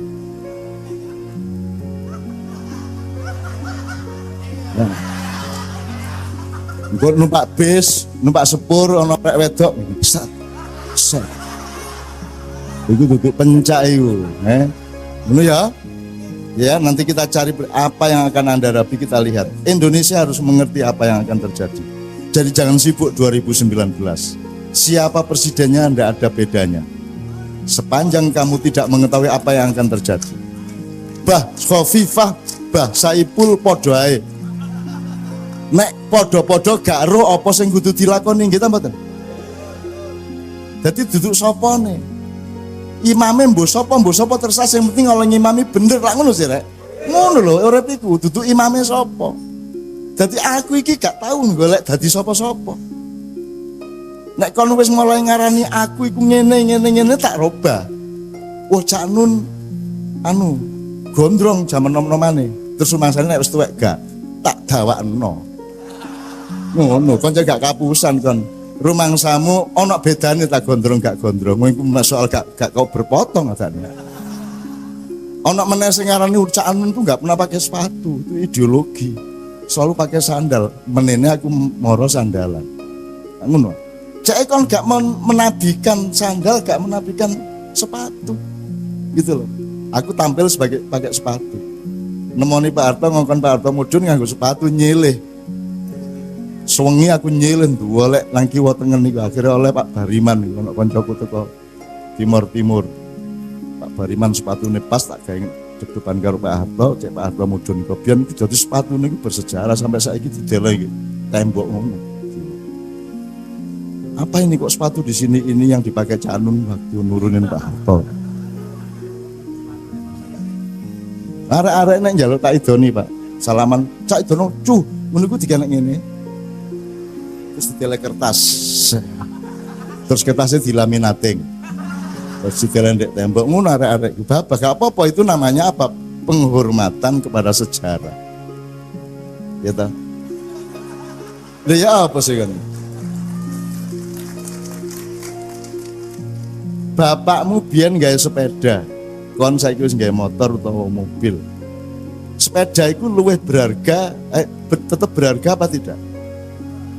B: Ya. Engko numpak bis, numpak sepur ana rek wedok. Set. Iku duduk pencak iku, Ngono ya. Ya, nanti kita cari apa yang akan Anda hadapi, kita lihat. Indonesia harus mengerti apa yang akan terjadi. Jadi jangan sibuk 2019. Siapa presidennya tidak ada bedanya. Sepanjang kamu tidak mengetahui apa yang akan terjadi. Bah Khofifah, bah Saipul podo ae. Nek podo-podo gak ro apa sing kudu dilakoni nggih ta mboten? Dadi duduk sopone. Imame mbok sapa terserah, sing penting oleh ngimami bener lak ngono sih rek. Ngono lho urip iku, duduk imame sapa. Dadi aku iki gak tau golek dadi sapa-sapa. Nek kon wis mulai ngarani aku iku ngene tak robah. Wah Cak Nun gondrong jaman nom-nomane. Terus rumangsane nek wis tuwek gak tak dawakno. Ngono, kon gak kapusan kon. Rumangsamu ana bedane tak gondrong gak gondrong. Iku soal gak kau berpotong katanya. Ana meneh sing ngarani Cak Nun tuh gak pernah pakai sepatu, itu ideologi. Selalu pakai sandal. Menene aku moro sandalan. Ngono. Cek kon gak menabikan sandal, gak menabikan sepatu. Gitu loh. Aku tampil sebagai pakai sepatu. Nemoni Pak Harto ngongkon Pak Harto mudhun nganggo sepatu nyilih. Sewengi aku nyilih tuh oleh nang kiwa tengen niku akhirnya oleh Pak Bariman niku ana kancaku teko timur. Pak Bariman sepatune pas tak gawe depan karo Pak Harto, cek Pak Harto mudhun kok biyen dadi sepatu niku bersejarah sampai saiki didele iki. Tembok ngono. Apa ini kok sepatu di sini ini yang dipakai Cak Nun waktu nurunin Pak Harto. Arek-arek nek njaluk tak idoni, Pak. Salaman, Cak idono, cuh, ngono iku diganek ngene. Terus ditele kertas. Terus kertasnya dilaminating. Terus digele ndek tembok ngono arek-arek. Bapak gak apa-apa itu namanya apa? Penghormatan kepada sejarah. Ya ta? Lah ya apa sih kan? Bapakmu biyen gawe sepeda, kon saiki wis gawe motor utawa mobil. Sepeda itu luwih berharga, tetap berharga apa tidak?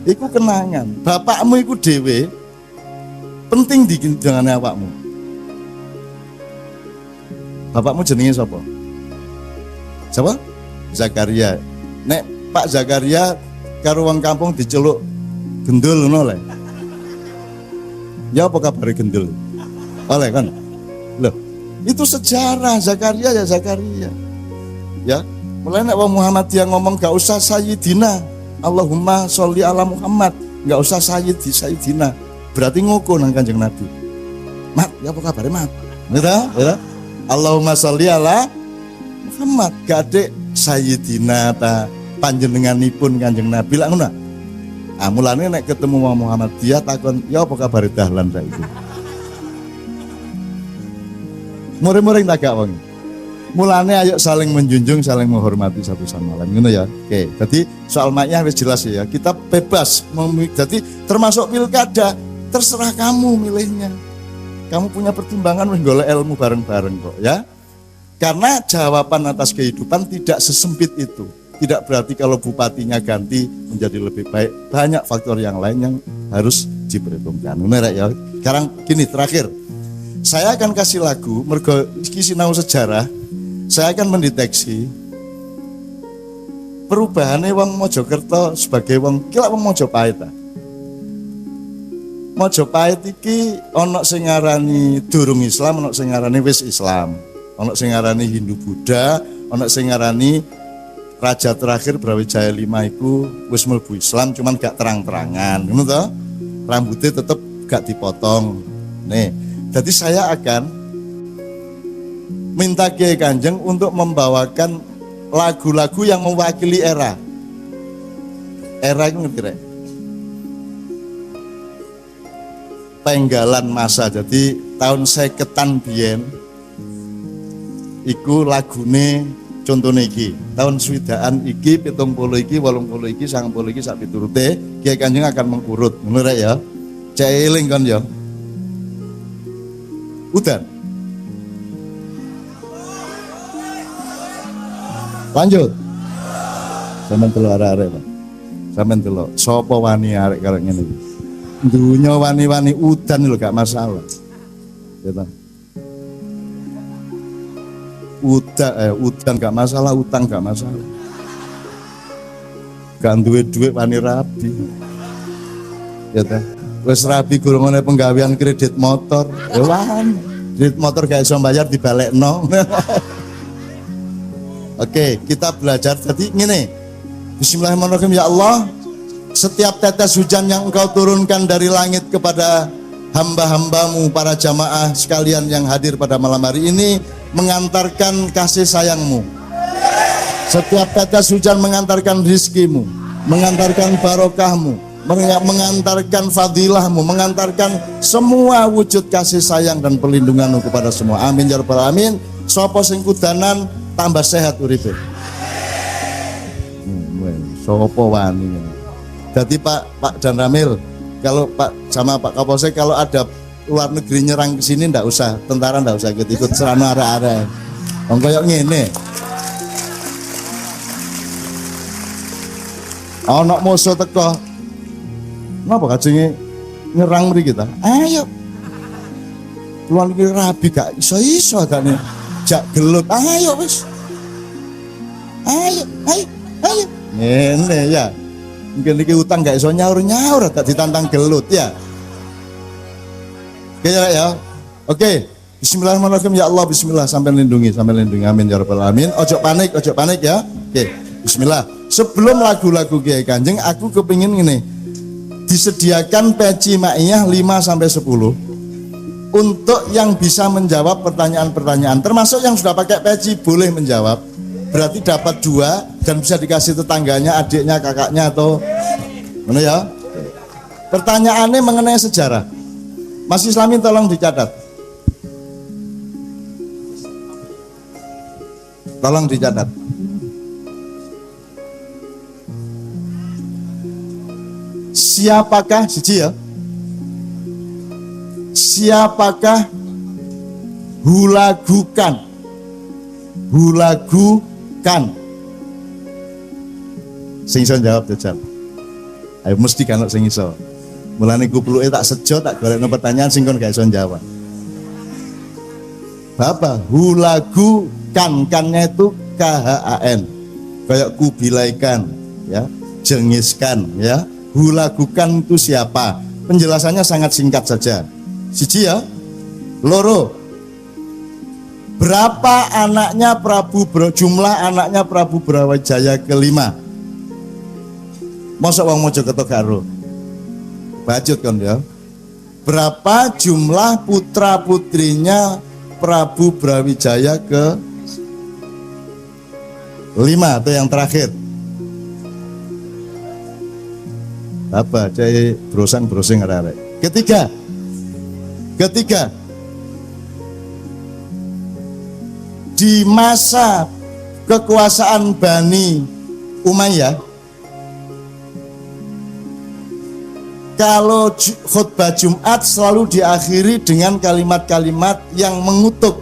B: Iku kenangan. Bapakmu iku dhewe penting di jangane awakmu. Bapakmu jenenge sapa? Siapa? Zakaria. Nek Pak Zakaria karo wong kampung diceluk gendul ngono le. Ya apa kabare gendul? Oleh kan? Loh, itu sejarah Zakaria ya Zakaria. Ya, mulai nek wong Muhammadiyah ngomong gak usah sayyidina, Allahumma sholli ala Muhammad, gak usah sayyidina. Berarti ngoko nang Kanjeng Nabi. Mat, ya apa kabare Mat? Ya. Allahumma sholli ala Muhammad, gak adek sayyidina ta panjenenganipun Kanjeng Nabi lak ngono. Ah mulane nek ketemu wong Muhammadiyah takon, ya apa kabare dahlan saiki? Muring-muring tak gak wong. Mulane ayo saling menjunjung, saling menghormati satu sama lain. Ngono ya. Oke, jadi soal maknya wis jelas ya. Kita bebas jadi termasuk pilkada, terserah kamu milihnya. Kamu punya pertimbangan wis golek ilmu bareng-bareng kok ya. Karena jawaban atas kehidupan tidak sesempit itu. Tidak berarti kalau bupatinya ganti menjadi lebih baik. Banyak faktor yang lain yang harus diperhitungkan. Benar ya. Sekarang gini terakhir. Saya akan kasih lagu mergo iki sinau sejarah. Saya akan mendeteksi perubahannya wong Mojokerto sebagai wong kira wong Mojopahit. Mojopahit iki ana sing ngarani durung Islam, ana sing ngarani wis Islam. Ana sing ngarani Hindu Buddha, ana sing ngarani raja terakhir Brawijaya V iku wis mlebu Islam cuman gak terang-terangan, ngono to? Rambutnya tetep gak dipotong. Nih, jadi saya akan minta Kiai Kanjeng untuk membawakan lagu-lagu yang mewakili era itu ngerti rek? Penggalan masa. Jadi tahun 50-an biyen iku lagune contohnya iki tahun swidaan iki 70 iki 80 iki 90 iki sak piturute Kiai Kanjeng akan mengurut ngono rek ya. Cek eling kan ya. Udan. Lanjut. Sampeyan delok arek-arek, Pak. Sampeyan delok sapa wani arek karo ngene iki. Dunya wani-wani udan lho gak masalah. Ya ta. Udan gak masalah, utang gak masalah. Gak duwe duit wani rabi. Ya ta. Wis rabi gurung ana penggawean kredit motor. Ya wani. Kredit motor gak iso bayar dibalekno. Oke, kita belajar. Jadi ngene. Bismillahirrahmanirrahim. Ya Allah, setiap tetes hujan yang Engkau turunkan dari langit kepada hamba-hambamu, para jamaah sekalian yang hadir pada malam hari ini, mengantarkan kasih sayangmu. Setiap tetes hujan mengantarkan rizkimu, mengantarkan barokahmu, mengantarkan fadilahmu, mengantarkan semua wujud kasih sayang dan perlindunganmu kepada semua. Amin ya rabbal alamin. Sopo sing kudanan tambah sehat uripe. Sopo wani. Jadi Pak Dan Ramil, kalau Pak sama Pak Kapolsek kalau ada luar negeri nyerang ke sini ndak usah, tentara ndak usah ikut serana arah-arah. Wong koyo ngene. Ana musuh teko. Napa kajenge nyerang mriki kita? Ayo. Luar negeri rabi gak iso tane. Jak gelut. Ayo wis. Ayo. Ngene ya. Mungkin iki utang gak iso nyaur-nyaur tak ditantang gelut ya. Oke ya. Oke. Bismillahirrahmanirrahim. Ya Allah, bismillah, sampai lindungi. Amin ya rabbal alamin. Ojo panik ya. Oke. Bismillah. Sebelum lagu-lagu Kiai Kanjeng, aku kepingin ngene. Disediakan peci maiyah 5 sampai 10 untuk yang bisa menjawab pertanyaan-pertanyaan. Termasuk yang sudah pakai peci boleh menjawab. Berarti dapat 2 dan bisa dikasih tetangganya, adiknya, kakaknya atau mana ya? Pertanyaannya mengenai sejarah. Mas Islamin tolong dicatat. Tolong dicatat. Siapakah siji ya? Siapakah hulagukan? Sing iso jawab jajal. Ayo mesti kan sing iso. Mulane kupluke tak sejo tak golekno pertanyaan sing kon gak iso jawab. Bapak hulagukan, kannya itu KHAN. Kayak kubilaikan ya, jengiskan ya. Hulagukan itu siapa? Penjelasannya sangat singkat saja. Siji ya. Loro. Berapa anaknya jumlah anaknya Prabu Brawijaya kelima? Mosok wong Mojokerto karo. Bacut kan ya. Berapa jumlah putra putrinya Prabu Brawijaya ke 5 atau yang terakhir? Apa cai brosing arek. Ketiga di masa kekuasaan Bani Umayyah, kalau khutbah Jumat selalu diakhiri dengan kalimat-kalimat yang mengutuk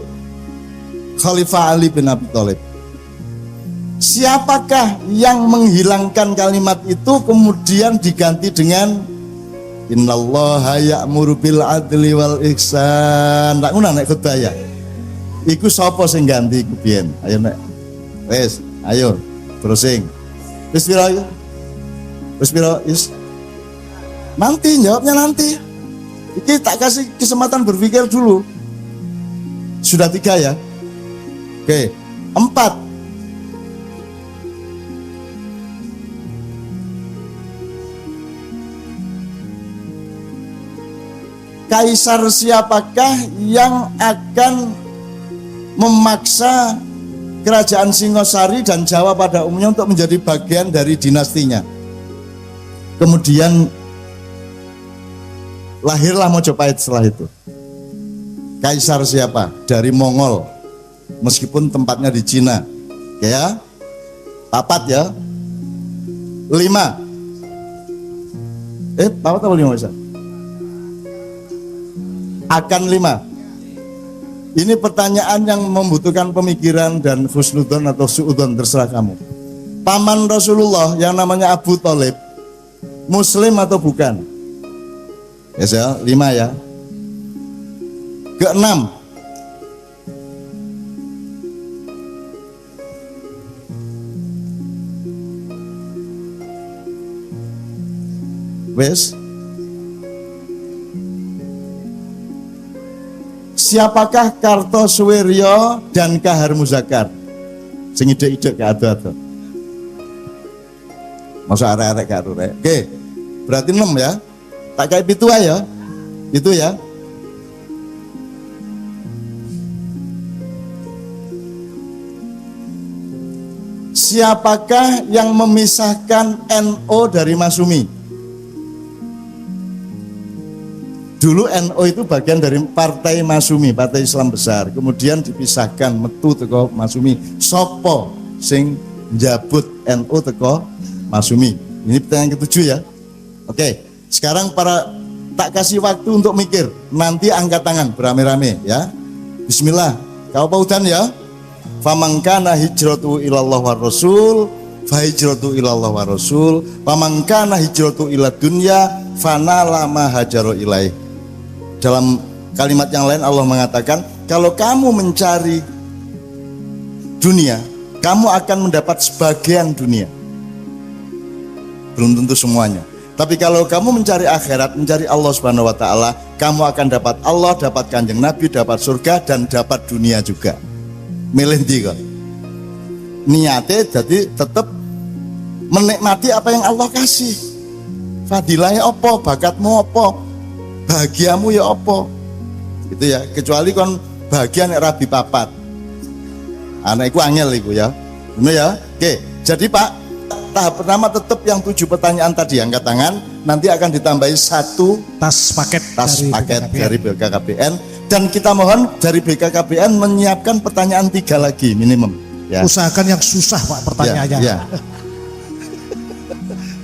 B: Khalifah Ali bin Abi Thalib. Siapakah yang menghilangkan kalimat itu kemudian diganti dengan innallaha ya'muru bil adli wal ihsan? Tak ngono nek khutbah ya. Iku sapa sing ganti iku biyen? Ayo nek. Wes, ayo browsing. Wis pira ya? Wis pira? Wis. Nanti jawabnya nanti. Iki tak kasih kesempatan berpikir dulu. Sudah 3 ya? Oke, 4. Kaisar siapakah yang akan memaksa kerajaan Singosari dan Jawa pada umumnya untuk menjadi bagian dari dinastinya. Kemudian lahirlah Mojopahit setelah itu. Kaisar siapa? Dari Mongol. Meskipun tempatnya di Cina. Ya. 4 ya. 5. 4 atau 5 Ustaz? Akan 5. Ini pertanyaan yang membutuhkan pemikiran dan husnudon atau suudon, terserah kamu. Paman Rasulullah yang namanya Abu Thalib, Muslim atau bukan? Ya, 5 ya. Ke-6. Wes. Siapakah Kartosuwiryo dan Kahar Muzakar? Sing ide-ide ke ado-ado. Masa arek-arek karo rek. Oke. Berarti 6 ya. Tak kayak pitu ya. Itu ya. Siapakah yang memisahkan NO dari Masumi? Dulu NO itu bagian dari Partai Masumi, Partai Islam Besar. Kemudian dipisahkan metu teko Masumi. Sopo sing njabut NO teko Masumi. Ini pertanyaan ke-7 ya. Oke, sekarang tak kasih waktu untuk mikir. Nanti angkat tangan berame-rame ya. Bismillah. Kau paudan ya. Famangkana hijratu ilallah wa rasul, fa hijratu ilallah wa rasul. Famangkana hijratu ila dunya, fanala ma hajaru ilaih. Dalam kalimat yang lain Allah mengatakan, kalau kamu mencari dunia, kamu akan mendapat sebagian dunia. Belum tentu semuanya. Tapi kalau kamu mencari akhirat, mencari Allah Subhanahu wa taala, kamu akan dapat Allah, dapat Kanjeng Nabi, dapat surga dan dapat dunia juga. Milih ndi kok. Niate jadi tetap menikmati apa yang Allah kasih. Fadilahnya apa, bakatmu apa, bahagiamu ya apa, gitu ya. Kecuali kon bahagia nek rabi papat, anakku angel iku ya, bener ya. Oke, jadi Pak, tahap pertama tetap yang 7 pertanyaan tadi, angkat tangan. Nanti akan ditambahi 1 tas paket dari BKKBN, dan kita mohon dari BKKBN menyiapkan pertanyaan 3 lagi minimum. Ya.
C: Usahakan yang susah Pak pertanyaannya.
B: Ya.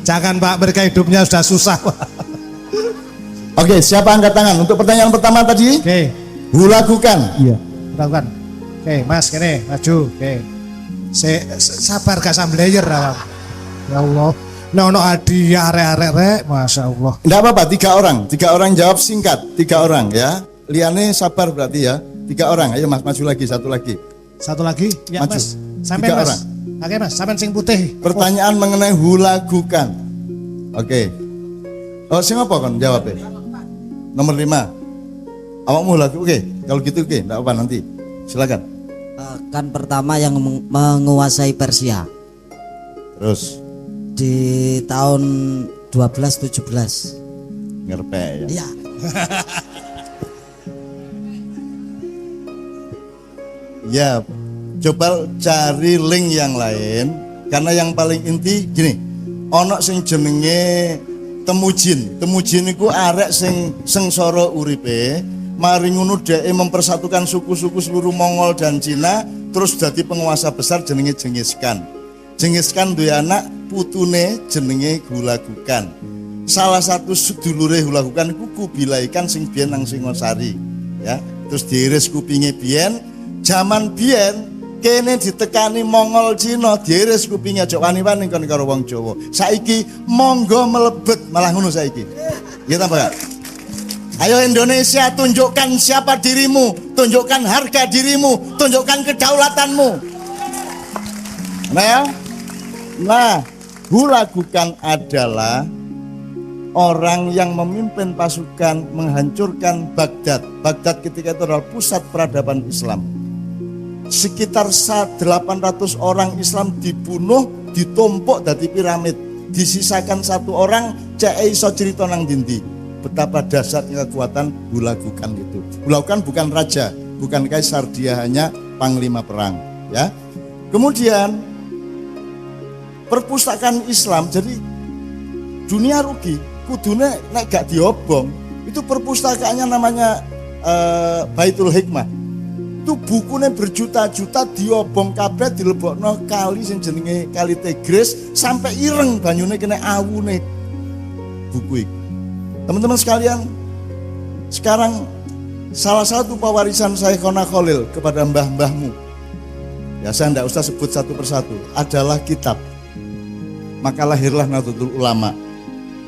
C: Jangan Pak, mereka hidupnya sudah susah Pak.
B: Oke, siapa angkat tangan untuk pertanyaan pertama tadi?
C: Oke.
B: Hulagukan.
C: Iya. Hulagukan. Oke, Mas, kene maju. Oke. Sabar gak samblayer lah. Ya Allah. No adi arek-arek, Masya Allah.
B: Enggak apa-apa, 3 orang jawab singkat, 3 orang ya. Liane sabar berarti ya. 3 orang. Ayo Mas, maju lagi, 1 lagi.
C: 1 lagi? Ya
B: maju.
C: Mas. Sampai
B: 3
C: Mas.
B: orang.
C: Oke Mas, sampai sing putih.
B: Pertanyaan mengenai hulagukan. Oke. Oh, sing apa kan jawabnya? Nomor 5. Awakmu hulagu. Oke, kalau gitu oke, enggak apa nanti. Silakan.
T: Kan pertama yang menguasai Persia.
B: Terus
T: di tahun 1217.
B: Ngerpe ya.
T: Iya.
B: Ya, coba cari link yang lain karena yang paling inti gini. Ono sing jenenge Temujin. Temujin iku arek sing sengsara uripe, mari ngono dheke mempersatukan suku-suku seluruh Mongol dan Cina, terus dadi penguasa besar jenenge Genghis Khan. Genghis Khan duwe anak putune jenenge Hulagukan. Salah satu sedulure Hulagukan iku Kubilai Khan sing biyen nang Singosari, ya. Terus diiris kupinge biyen, jaman biyen kene ditekani Mongol Cina, diiris kupinge aja wani-wani kon karo wong Jawa. Saiki monggo melebet malah ngono saiki. Nggih ta, Pak? Ayo Indonesia, tunjukkan siapa dirimu, tunjukkan harga dirimu, tunjukkan kedaulatanmu. Nah ya? Nah, Hulagukan adalah orang yang memimpin pasukan menghancurkan Baghdad. Baghdad ketika itu adalah pusat peradaban Islam. Sekitar 800 orang Islam dibunuh, ditumpuk dari piramid. Disisakan 1 orang, cek iso cerita nang dindi. Betapa dahsyatnya kekuatan Hulagukan itu. Hulagukan bukan raja, bukan kaisar, dia hanya panglima perang, ya. Kemudian perpustakaan Islam, jadi dunia rugi, kudune nek gak diobong. Itu perpustakaannya namanya Baitul Hikmah. Itu bukunya berjuta-juta diobong kabeh dilebokno kali sing jenenge Kali Tigris sampai ireng banyune kena awune buku itu. Teman-teman sekalian, sekarang salah satu pewarisan Syekhona Khalil kepada mbah-mbahmu, ya saya tidak usah sebut satu persatu, adalah kitab. Maka lahirlah Nahdlatul Ulama,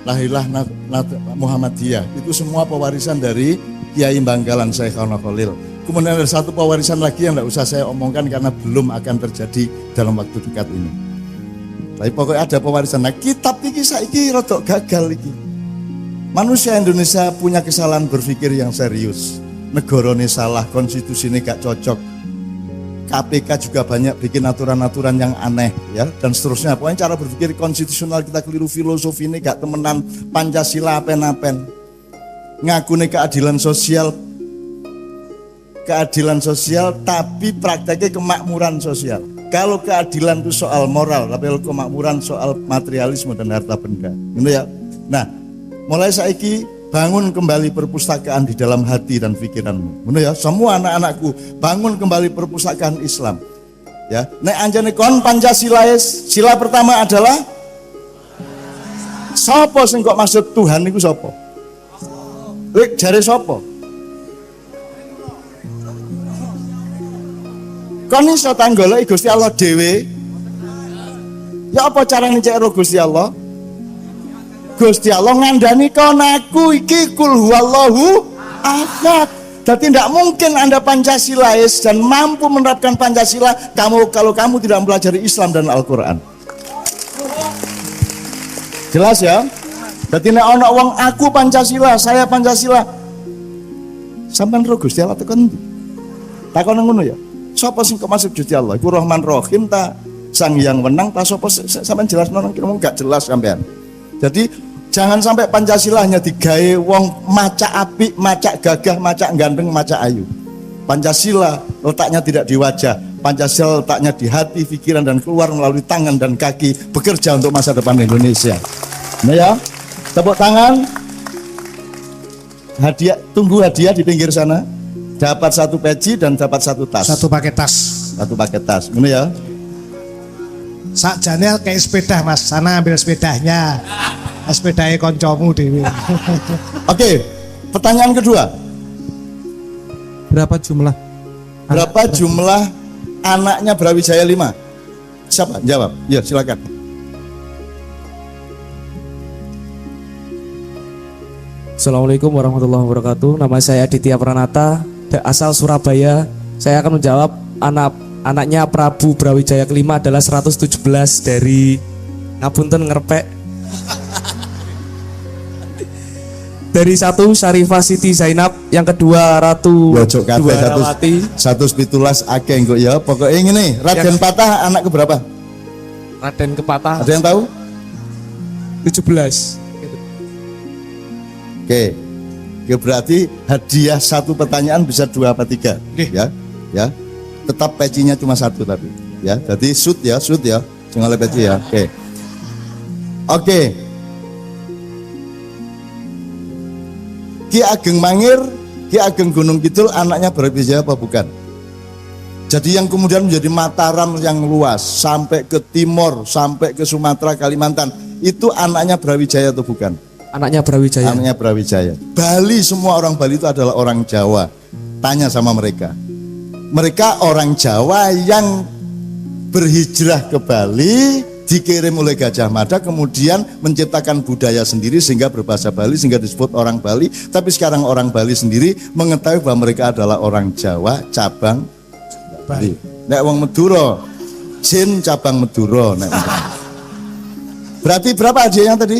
B: lahirlah Muhammadiyah. Itu semua pewarisan dari Kiai Bangkalan Syekhona Khalil. Kemudian ada satu pewarisan lagi yang tidak usah saya omongkan karena belum akan terjadi dalam waktu dekat ini. Tapi pokoknya ada pewarisan. Nah, kitab ini saiki rodok gagal iki. Manusia Indonesia punya kesalahan berpikir yang serius. Negarane salah, konstitusi ini gak cocok. KPK juga banyak bikin aturan-aturan yang aneh, ya, dan seterusnya. Pokoknya cara berpikir konstitusional kita keliru, filosofi ini gak temenan, Pancasila apen-apen. Ngakune keadilan sosial tapi prakteknya kemakmuran sosial. Kalau keadilan itu soal moral, tapi kalau kemakmuran soal materialisme dan harta benda. Gitu ya. Nah, mulai saiki bangun kembali perpustakaan di dalam hati dan pikiranmu. Gitu ya. Semua anak-anakku bangun kembali perpustakaan Islam. Ya, nek anjane kon Pancasila, sila pertama adalah sapa sing kok maksud Tuhan niku sapa? Lek jare sapa? Kon iso tanggoleki Gusti Allah dhewe. Ya apa carane cek ro Gusti Allah? Gusti Allah ngandani kon aku iki kul huwallahu ahad. Jadi tidak mungkin Anda Pancasilais dan mampu menerapkan Pancasila kalau kamu tidak mempelajari Islam dan Al-Qur'an. Jelas ya? Jadi nek ana wong aku Pancasila, saya Pancasila. Sampeyan ro Gusti Allah tekan ndi? Takon ngono ya. Sapa sing kok masuk Gusti Allah? Iku Rahman Rahim ta Sang Hyang Wenang ta sapa sampean jelas nang kira gak jelas sampean. Jadi jangan sampai Pancasila hanya digawe wong macak apik, macak gagah, macak ganteng, macak ayu. Pancasila letaknya tidak di wajah. Pancasila letaknya di hati, pikiran dan keluar melalui tangan dan kaki bekerja untuk masa depan Indonesia. Nah ya, tepuk tangan. Hadiah, tunggu hadiah di pinggir sana. Dapat satu peci dan dapat satu tas.
C: Satu paket tas.
B: Satu paket tas. Ini ya.
C: Sakjane kayak sepeda Mas, sana ambil sepedanya. Sepedanya koncomu dewi.
B: Oke, pertanyaan kedua.
F: Berapa jumlah anaknya Brawijaya 5? Siapa? Jawab. Ya, silakan.
L: Assalamualaikum warahmatullahi wabarakatuh. Nama saya Aditya Pranata, asal Surabaya. Saya akan menjawab anaknya Prabu Brawijaya kelima adalah 117 dari Ngapunten Ngerpek. Dari satu Syarifah Siti Zainab, yang kedua Ratu Dwarawati.
B: 117 akeh kok ya. Pokoknya ngene, Raden Patah anak keberapa?
L: Raden Kepatah.
B: Ada yang tahu?
L: 17.
B: Oke. Ya berarti hadiah satu pertanyaan bisa 2 apa 3. Ya. Ya. Tetap pecinya cuma 1 tapi. Ya. Jadi shoot ya. Jangan oleh peci ya. Oke. Oke. Ki Ageng Mangir, Ki Ageng Gunung Kidul anaknya Brawijaya apa bukan? Jadi yang kemudian menjadi Mataram yang luas sampai ke timur, sampai ke Sumatera, Kalimantan, itu anaknya Brawijaya atau bukan?
L: Anaknya Brawijaya.
B: Anaknya Brawijaya. Bali, semua orang Bali itu adalah orang Jawa. Tanya sama mereka. Mereka orang Jawa yang berhijrah ke Bali, dikirim oleh Gajah Mada, kemudian menciptakan budaya sendiri sehingga berbahasa Bali, sehingga disebut orang Bali. Tapi sekarang orang Bali sendiri mengetahui bahwa mereka adalah orang Jawa cabang Bali. Nek wong Madura, Jin cabang Madura. Berarti berapa hadiahnya tadi?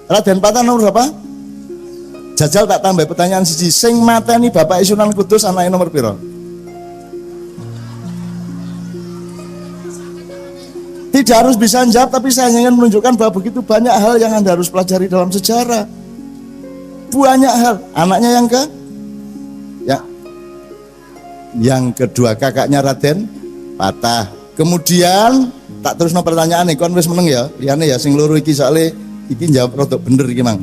B: Raden Patah nomor berapa? Jajal tak tambah pertanyaan siji. Sing mateni Bapak Sunan Kudus anaknya nomor piro? Tidak harus bisa menjawab, tapi saya ingin menunjukkan bahwa begitu banyak hal yang Anda harus pelajari dalam sejarah. Banyak hal. Anaknya yang ke? Ya. Yang kedua kakaknya Raden Patah. Kemudian tak terusno pertanyaan nih, kon wis meneng ya. Liyane ya sing loro iki soalé iki jawab rodok bener iki Mang.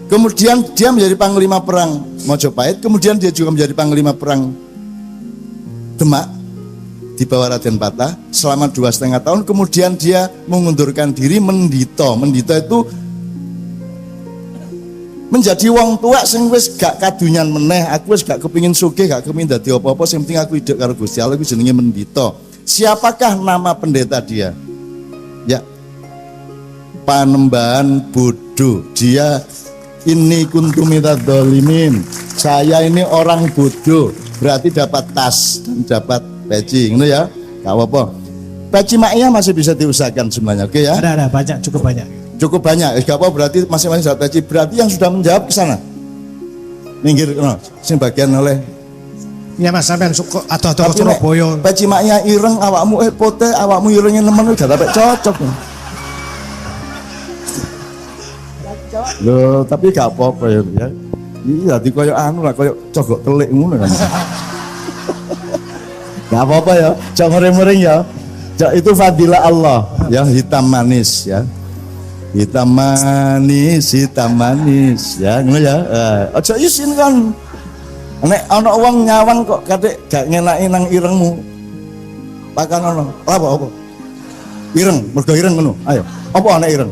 B: Kemudian dia menjadi panglima perang Mojopahit, kemudian dia juga menjadi panglima perang Demak di bawah Raden Patah selama 2,5 tahun. Kemudian dia mengundurkan diri mendito. Mendito itu menjadi wong tua sing wis gak kadunyan meneh, aku wis gak kepingin sugih, gak kepingin dadi apa-apa, sing penting aku hidup karo Gusti Allah, iku jenenge mendito. Siapakah nama pendeta dia? Ya, Panembahan Bodoh. Dia ini kuntumita dolimin, saya ini orang bodoh, berarti dapat tas dan dapat peci, gitu ya, gak apa-apa. Peci maknya masih bisa diusahakan semuanya, oke ya?
C: Ada banyak, cukup banyak.
B: Cukup banyak, gak apa berarti masing-masing dapat peci. Berarti yang sudah menjawab ke sana. Minggir, no, sing bagian oleh.
C: Ya Mas sampean suka atau Surabaya.
B: Peci maknya ireng, awakmu pote, awakmu irengnya nemen udah dapat cocok. Loh, tapi gak apa-apa ya. Iya, di koyo anu lah, koyo cogok telik ngono kan. Gak apa-apa ya, cok ngering-ngering ya. Cok itu fadilah Allah, ya hitam manis ya. Hitam manis ya, ngono ya. Aja isin kan. Nek ana wong nyawang kok katik gak ngenaki nang irengmu. Pakan ono. Apa? Ireng, mergo ireng ngono. Ayo. Apa ana ireng?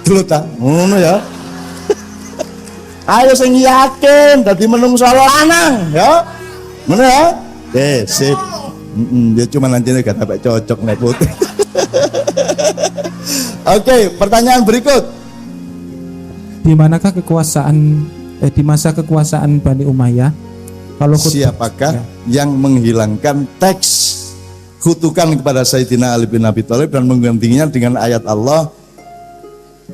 B: Gelut ta? Ngono ya. Ayo sing yakin dadi menungso lanang ya. Ngono ya? Sip. Dia cuma nanti gak dapat cocok nek putih. Oke, pertanyaan berikut.
F: Di manakah di masa kekuasaan Bani Umayyah? Kalau
B: siapakah yang menghilangkan teks kutukan kepada Sayyidina Ali bin Abi Thalib dan menggantinya dengan ayat Allah,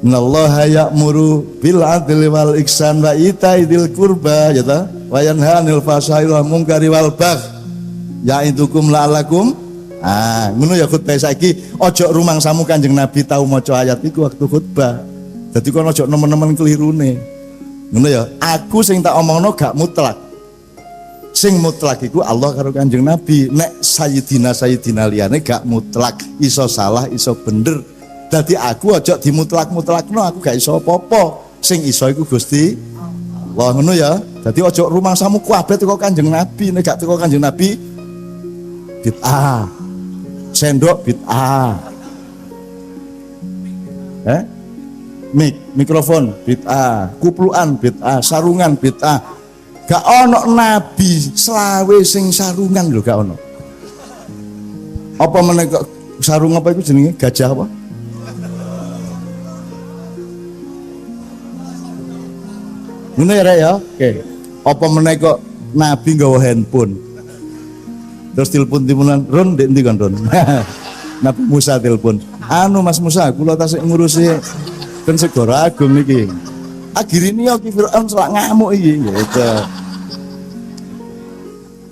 B: Innallaha ya'muru bil adli wal ihsan wa itaidil qurba, ya ta? Wa yanha 'anil fahsya'i wal munkari wal bagh. Ya'idukum la'allakum. Ngono ya khutbah saiki, ojo rumangsamu Kanjeng Nabi tahu maca ayat iku waktu khutbah. Dadi kono ojo nemen-nemen kelirune. Ngono ya, aku sing tak omongno gak mutlak. Sing mutlak iku Allah karo Kanjeng Nabi. Nek Sayyidina liyane gak mutlak, iso salah, iso bener. Dadi aku ojo dimutlak-mutlakno, aku gak iso apa-apa. Sing iso iku Gusti Allah, ngono ya. Dadi ojo rumangsamu kabeh teko Kanjeng Nabi, nek gak teko Kanjeng Nabi bid'ah. Sendok bid'ah. Mikrofon bid'ah, kupluan bid'ah, sarungan bid'ah. Gak ono nabi selawe sing sarungan lho, gak ono. Apa meneh kok sarung apa itu jenenge? Gajah apa? Ngene ya Rek ya. Oke. Apa meneh kok nabi nggawa handphone? Terus telepon-teleponan, Ron ndek ndi kon Ron? Nabi Musa telepon. Anu Mas Musa, kula tasik ngurusi kan segoro agung iki. Akhirnya ki Fir'aun selak ngamuk iki gitu.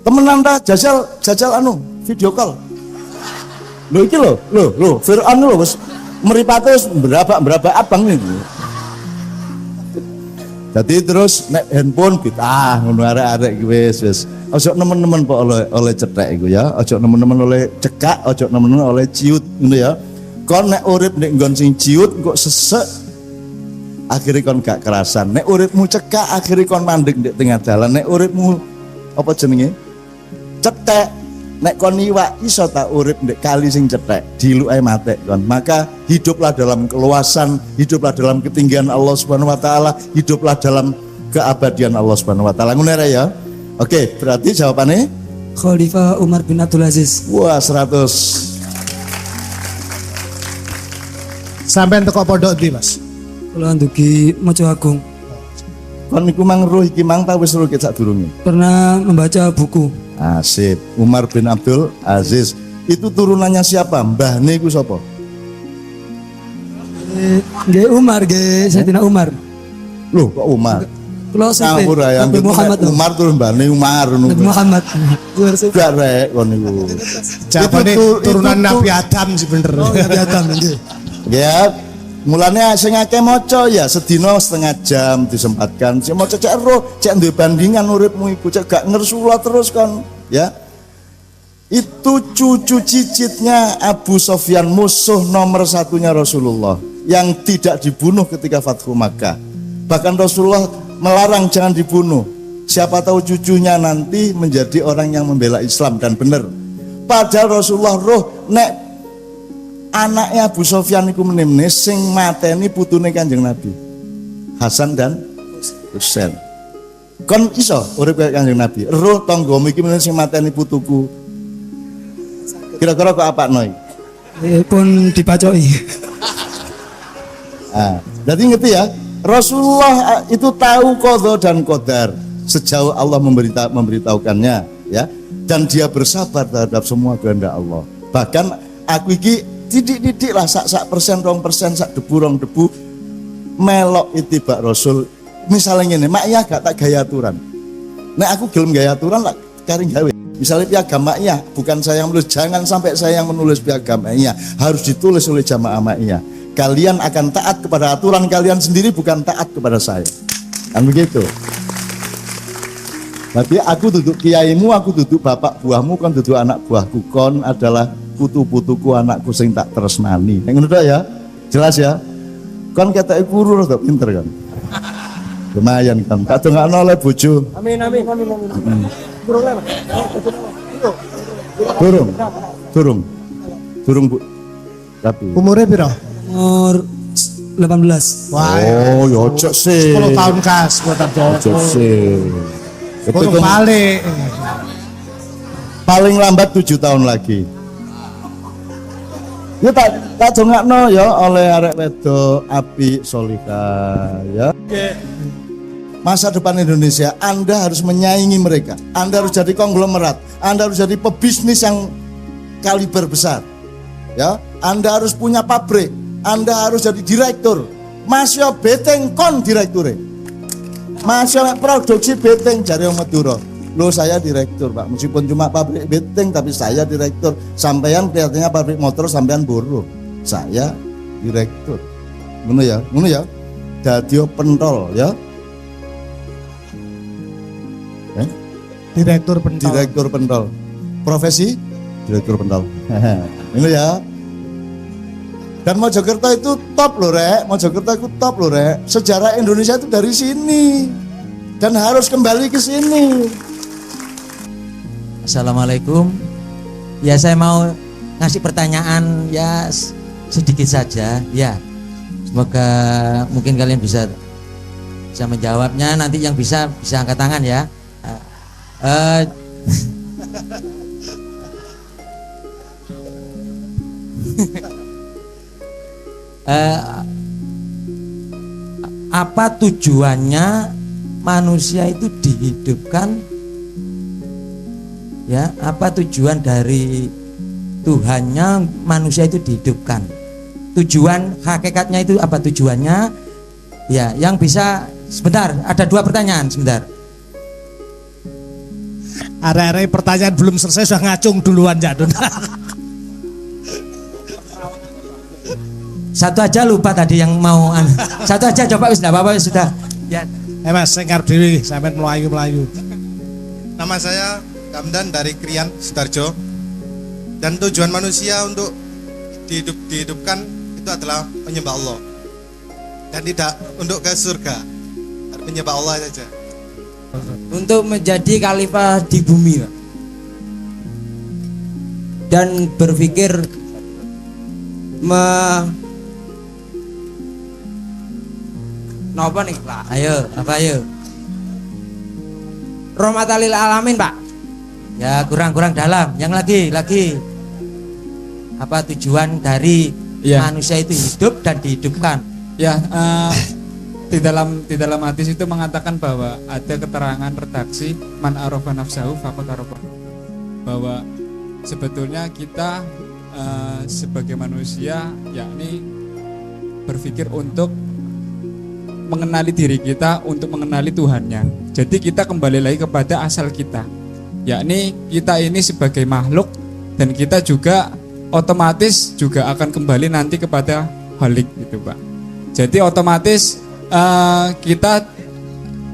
B: Temenan ta jajal anu video call. Lho iki lho Fir'aun lho wis mripate wis berapa abang iki. Jadi terus nek handphone bid'ah ngono arek-arek iki wis. Ojo nemen-nemen kok oleh cetek iku ya. Ojo nemen-nemen oleh cekak, ojo nemen-nemen oleh ciut ngono ya. Kon nek urip nek nggon sing ciut kok sesek akhirnya kon gak kerasan. Nek uripmu cekak akhirnya kon mandek di tengah jalan. Nek uripmu apa jenenge? Cetek. Nek kon iwak iso tak urip ndek kali sing cetek, diluke matek kon. Maka hiduplah dalam keluasan, hiduplah dalam ketinggian Allah Subhanahu wa taala, hiduplah dalam keabadian Allah Subhanahu wa taala. Ngono ya. Oke, berarti jawabannya
U: Khalifah Umar bin Abdul Aziz.
B: Wah, 100.
C: Sampai teko pondok ndi, Mas?
U: Kula ndugi Mojo Agung.
B: Kon niku mang roh iki mang ta wis roh sadurunge?
U: Pernah membaca buku.
B: Asik. Umar bin Abdul Aziz. Itu turunannya siapa? Mbahne iku sapa?
U: Nggih Umar, nggih Sayyidina Umar.
B: Loh, kok Umar?
U: Kula sepe
B: Nabi Muhammad. Umar turun mbahne Umar ngono.
U: Nabi Muhammad.
B: Gak rek kon niku.
C: Jawabane turunan Nabi Adam sih bener.
U: Nabi Adam nggih.
B: Ya, mulanya sing akeh maca ya sedina setengah jam disempatkan. Sing maca cek ero, cek duwe bandingan uripmu iku, cek gak ngersula terus kon, ya. itu cucu cicitnya Abu Sofyan, musuh nomor satunya Rasulullah, yang tidak dibunuh ketika Fathu Makkah. Bahkan Rasulullah melarang jangan dibunuh, siapa tahu cucunya nanti menjadi orang yang membela Islam, dan benar. Padahal Rasulullah roh nek anaknya Abu Sofyan iku menimne sing mateni putune Kanjeng Nabi, Hasan dan Husain. Kon iso urip kaya Kanjeng Nabi, roh tanggamu iki meneh sing mateni putuku. Kira-kira kok apa noi?
U: Pun dibacoi.
B: Jadi ngerti ya, Rasulullah itu tahu qadha dan qadar sejauh Allah memberitahukannya, ya, dan dia bersabar terhadap semua kehendak Allah. Bahkan aku iki titik-titik lah, sak persen, 2%, sak debu, rong debu melok itibak Rasul. Misalnya ini, mak iya gak tak gaya aturan. Nah aku gelem gaya aturan lah, karing gawe. Misalnya piagam Ma'iyah, bukan saya yang menulis, jangan sampai saya yang menulis piagam Ma'iyah, harus ditulis oleh jamaah Ma'iyah. Kalian akan taat kepada aturan kalian sendiri, bukan taat kepada saya. Kan begitu. Berarti aku duduk kiaimu, aku duduk bapak buahmu, kon duduk anak buahku, kon adalah putu-putuku, anakku sing tak tresnani. Yang udah ya, jelas ya. Kon kata guru rada pinter kan. Lumayan kan, tak dongakno oleh bojo.
S: Amin amin amin amin.
B: Durung Bu. Tapi
C: Umurnya piro?
U: Umur 18.
C: Wah.
B: Oh, ya ojo sih.
C: 10 tahun kas buat
B: Ojo sih.
C: Kurang balik.
B: Paling lambat 7 tahun lagi. Ya tak dongakno ya oleh arek wedok apik solihah ya. Masa depan Indonesia, Anda harus menyaingi mereka. Anda harus jadi konglomerat. Anda harus jadi pebisnis yang kaliber besar. Ya, Anda harus punya pabrik. Anda harus jadi direktur. Masya beteng kon direkture. Masya produksi beteng jare wong Madura. Loh saya direktur Pak, meskipun cuma pabrik beteng tapi saya direktur. Sampean kelihatannya pabrik motor, sampean buruh. Saya direktur. Ngono ya. Dadi pentol ya.
C: Direktur pentol.
B: Profesi direktur pentol. Ini ya. Dan Mojokerto itu top loh Rek. Mojokerto itu top loh Rek. Sejarah Indonesia itu dari sini. Dan harus kembali ke sini.
O: Assalamualaikum. Ya saya mau ngasih pertanyaan ya sedikit saja. Ya. Semoga mungkin kalian bisa menjawabnya. Nanti yang bisa angkat tangan ya. Apa tujuannya manusia itu dihidupkan? Ya, apa tujuan dari Tuhannya manusia itu dihidupkan? Tujuan hakikatnya itu apa tujuannya? Ya, yang bisa sebentar, ada 2 pertanyaan sebentar.
C: Arek-arek pertanyaan belum selesai sudah ngacung duluan Jadun.
O: Satu aja lupa tadi yang mau satu aja coba wis enggak apa-apa sudah. Ya.
C: Mas saya ngarep dhewe sampean melayu.
P: Nama saya Kamdan dari Krian, Sidoarjo. Dan tujuan manusia untuk dihidupkan itu adalah menyembah Allah. Dan tidak untuk ke surga. Menyembah Allah saja.
O: Untuk menjadi khalifah di bumi, Pak. Dan berpikir Napa nih Pak? Ayo. Rahmatalil alamin Pak. Ya kurang dalam. Yang lagi. Apa tujuan dari manusia itu hidup dan dihidupkan?
Q: Ya, di dalam hadis itu mengatakan bahwa ada keterangan redaksi man arafa nafsahu faqad arafa, bahwa sebetulnya kita sebagai manusia yakni berpikir untuk mengenali diri kita, untuk mengenali Tuhannya. Jadi kita kembali lagi kepada asal kita, yakni kita ini sebagai makhluk, dan kita juga otomatis juga akan kembali nanti kepada Khalik gitu Pak. Jadi otomatis kita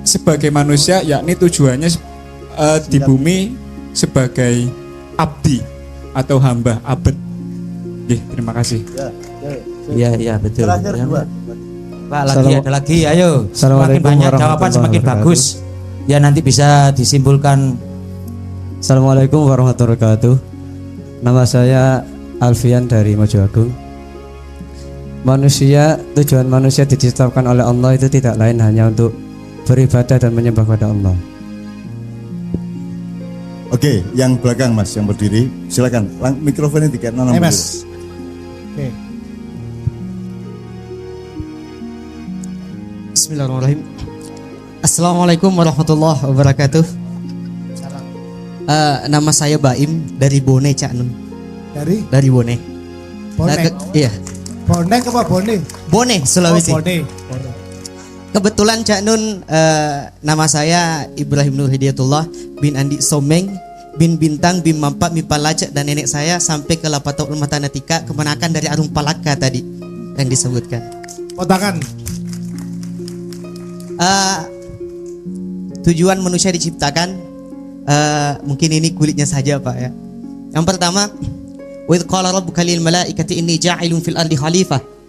Q: sebagai manusia yakni tujuannya di bumi sebagai abdi atau hamba, abad. Oke, terima kasih.
O: Iya betul.
B: Terakhir
O: Ya.
B: dua.
O: Pak, lagi ada lagi, ayo. Semakin
F: Assalamualaikum
O: banyak jawaban
F: warahmatullahi
O: semakin
F: wabarakatuh.
O: bagus. Ya nanti bisa disimpulkan.
F: Assalamualaikum warahmatullahi wabarakatuh. Nama saya Alfian dari Mojoagung. Tujuan manusia diciptakan oleh Allah itu tidak lain hanya untuk beribadah dan menyembah kepada Allah.
B: Oke, yang belakang Mas, yang berdiri, silakan. Mikrofonnya dikasih nomor.
C: Mas. Oke.
R: Bismillahirrahmanirrahim. Assalamualaikum warahmatullahi wabarakatuh. Nama saya Baim dari Bone, Cak Nun. Dari Bone.
C: Bone.
R: Iya.
C: Bonek apa Bone?
R: Bone, Sulawesi.
C: Oh, Bone.
R: Kebetulan Cak Nun, nama saya Ibrahim Nur Hidayatullah bin Andi Someng bin Bintang bin Mampak bin Palacak, dan nenek saya sampai ke Lapatau Matanatika kemenakan dari Arum Palaka tadi yang disebutkan.
C: Potakan.
R: Tujuan manusia diciptakan, mungkin ini kulitnya saja Pak ya. Yang pertama, wa idh qala rabbuka lil malaikati inni ja'ilun fil ardi khalifah.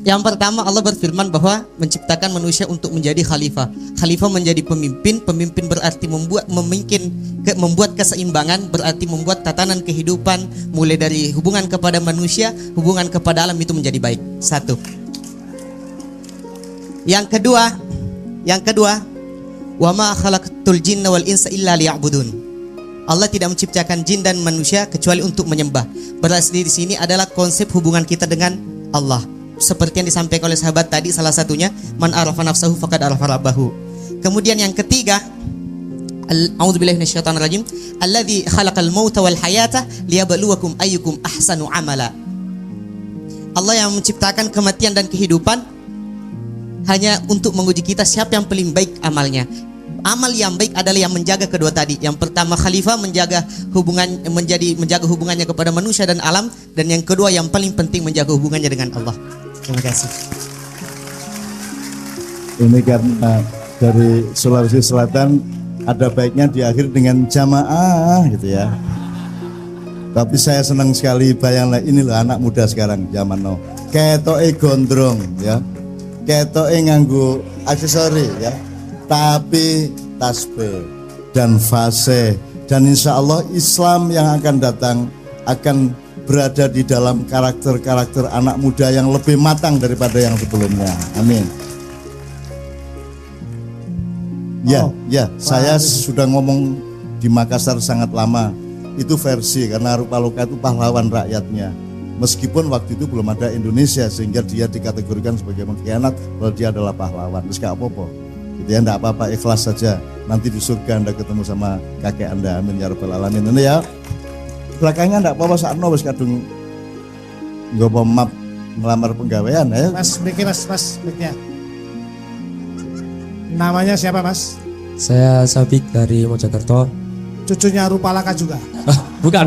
R: Yang pertama, Allah berfirman bahwa menciptakan manusia untuk menjadi khalifah. Khalifah menjadi pemimpin. Pemimpin berarti membuat keseimbangan, berarti membuat tatanan kehidupan mulai dari hubungan kepada manusia, hubungan kepada alam itu menjadi baik. Satu. Yang kedua, wa ma khalaqtul jinna wal insa illa liya'budun. Allah tidak menciptakan jin dan manusia kecuali untuk menyembah. Berarti di sini adalah konsep hubungan kita dengan Allah. Seperti yang disampaikan oleh sahabat tadi, salah satunya man arafa nafsahu faqad arafa rabbahu. Kemudian yang ketiga, a'udzubillahi minasyaitonir rajim, alladzi khalaqal mauta wal hayata liyabluwakum ayyukum ahsanu amala. Allah yang menciptakan kematian dan kehidupan hanya untuk menguji kita siapa yang paling baik amalnya. Amal yang baik adalah yang menjaga kedua tadi. Yang pertama khalifah menjaga hubungannya kepada manusia dan alam, dan yang kedua yang paling penting menjaga hubungannya dengan Allah. Terima kasih.
B: Ini karena dari Sulawesi Selatan, ada baiknya diakhiri dengan jamaah gitu ya. Tapi saya senang sekali bayanglah ini loh anak muda sekarang zaman now. Ketoke gondrong ya. Ketoke nganggo aksesori ya. Tapi tasbih dan fase, dan insya Allah Islam yang akan datang akan berada di dalam karakter-karakter anak muda yang lebih matang daripada yang sebelumnya. Amin. Saya sudah ngomong di Makassar sangat lama. Itu versi karena Rupaluka itu pahlawan rakyatnya. Meskipun waktu itu belum ada Indonesia sehingga dia dikategorikan sebagai pengkhianat, bahwa dia adalah pahlawan. Terus gak apa-apa. Gitu ya, enggak apa-apa, ikhlas saja. Nanti di surga Anda ketemu sama kakek Anda. Amin ya rabbal alamin. Ini ya. Belakangnya enggak apa-apa sakno wis kadung nggowo map ngelamar penggawean ya.
C: Mas, mic-nya. Namanya siapa Mas?
S: Saya Sabik dari Mojokerto.
C: Cucunya Rupalaka juga?
S: Bukan.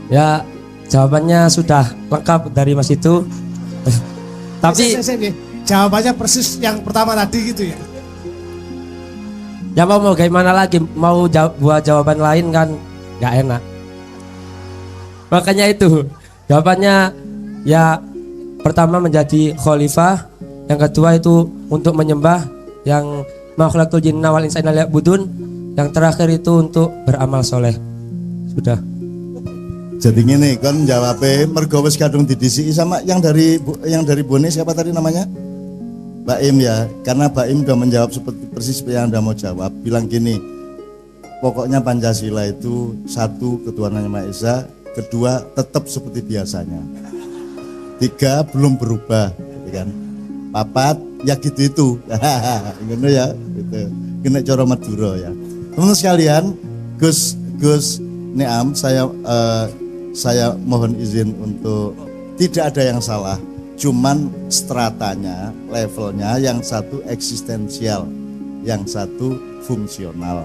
S: Ya, jawabannya sudah lengkap dari Mas itu. Tapi
C: jawabannya persis yang pertama tadi gitu ya?
S: Ya mau gimana lagi, mau buat jawaban lain kan nggak enak. Makanya itu jawabannya ya pertama menjadi khalifah, yang kedua itu untuk menyembah, yang makhlukul jinna wal insa illa liya'budun, yang terakhir itu untuk beramal soleh. Sudah.
B: Jadi gini kan jawabnya mergo wis kadung didisi sama yang dari Bone siapa tadi namanya? Baim ya, karena Baim udah menjawab seperti persis yang Anda mau jawab. Bilang gini, pokoknya Pancasila itu satu, ketuhanan Yang Maha Esa, kedua tetap seperti biasanya, tiga belum berubah, gitu kan, papat ya gitu itu, gitu ya, gitu. Kena coro Madura ya. Teman sekalian, Gus Neam, saya mohon izin untuk tidak ada yang salah. Cuman stratanya, levelnya yang satu eksistensial, yang satu fungsional.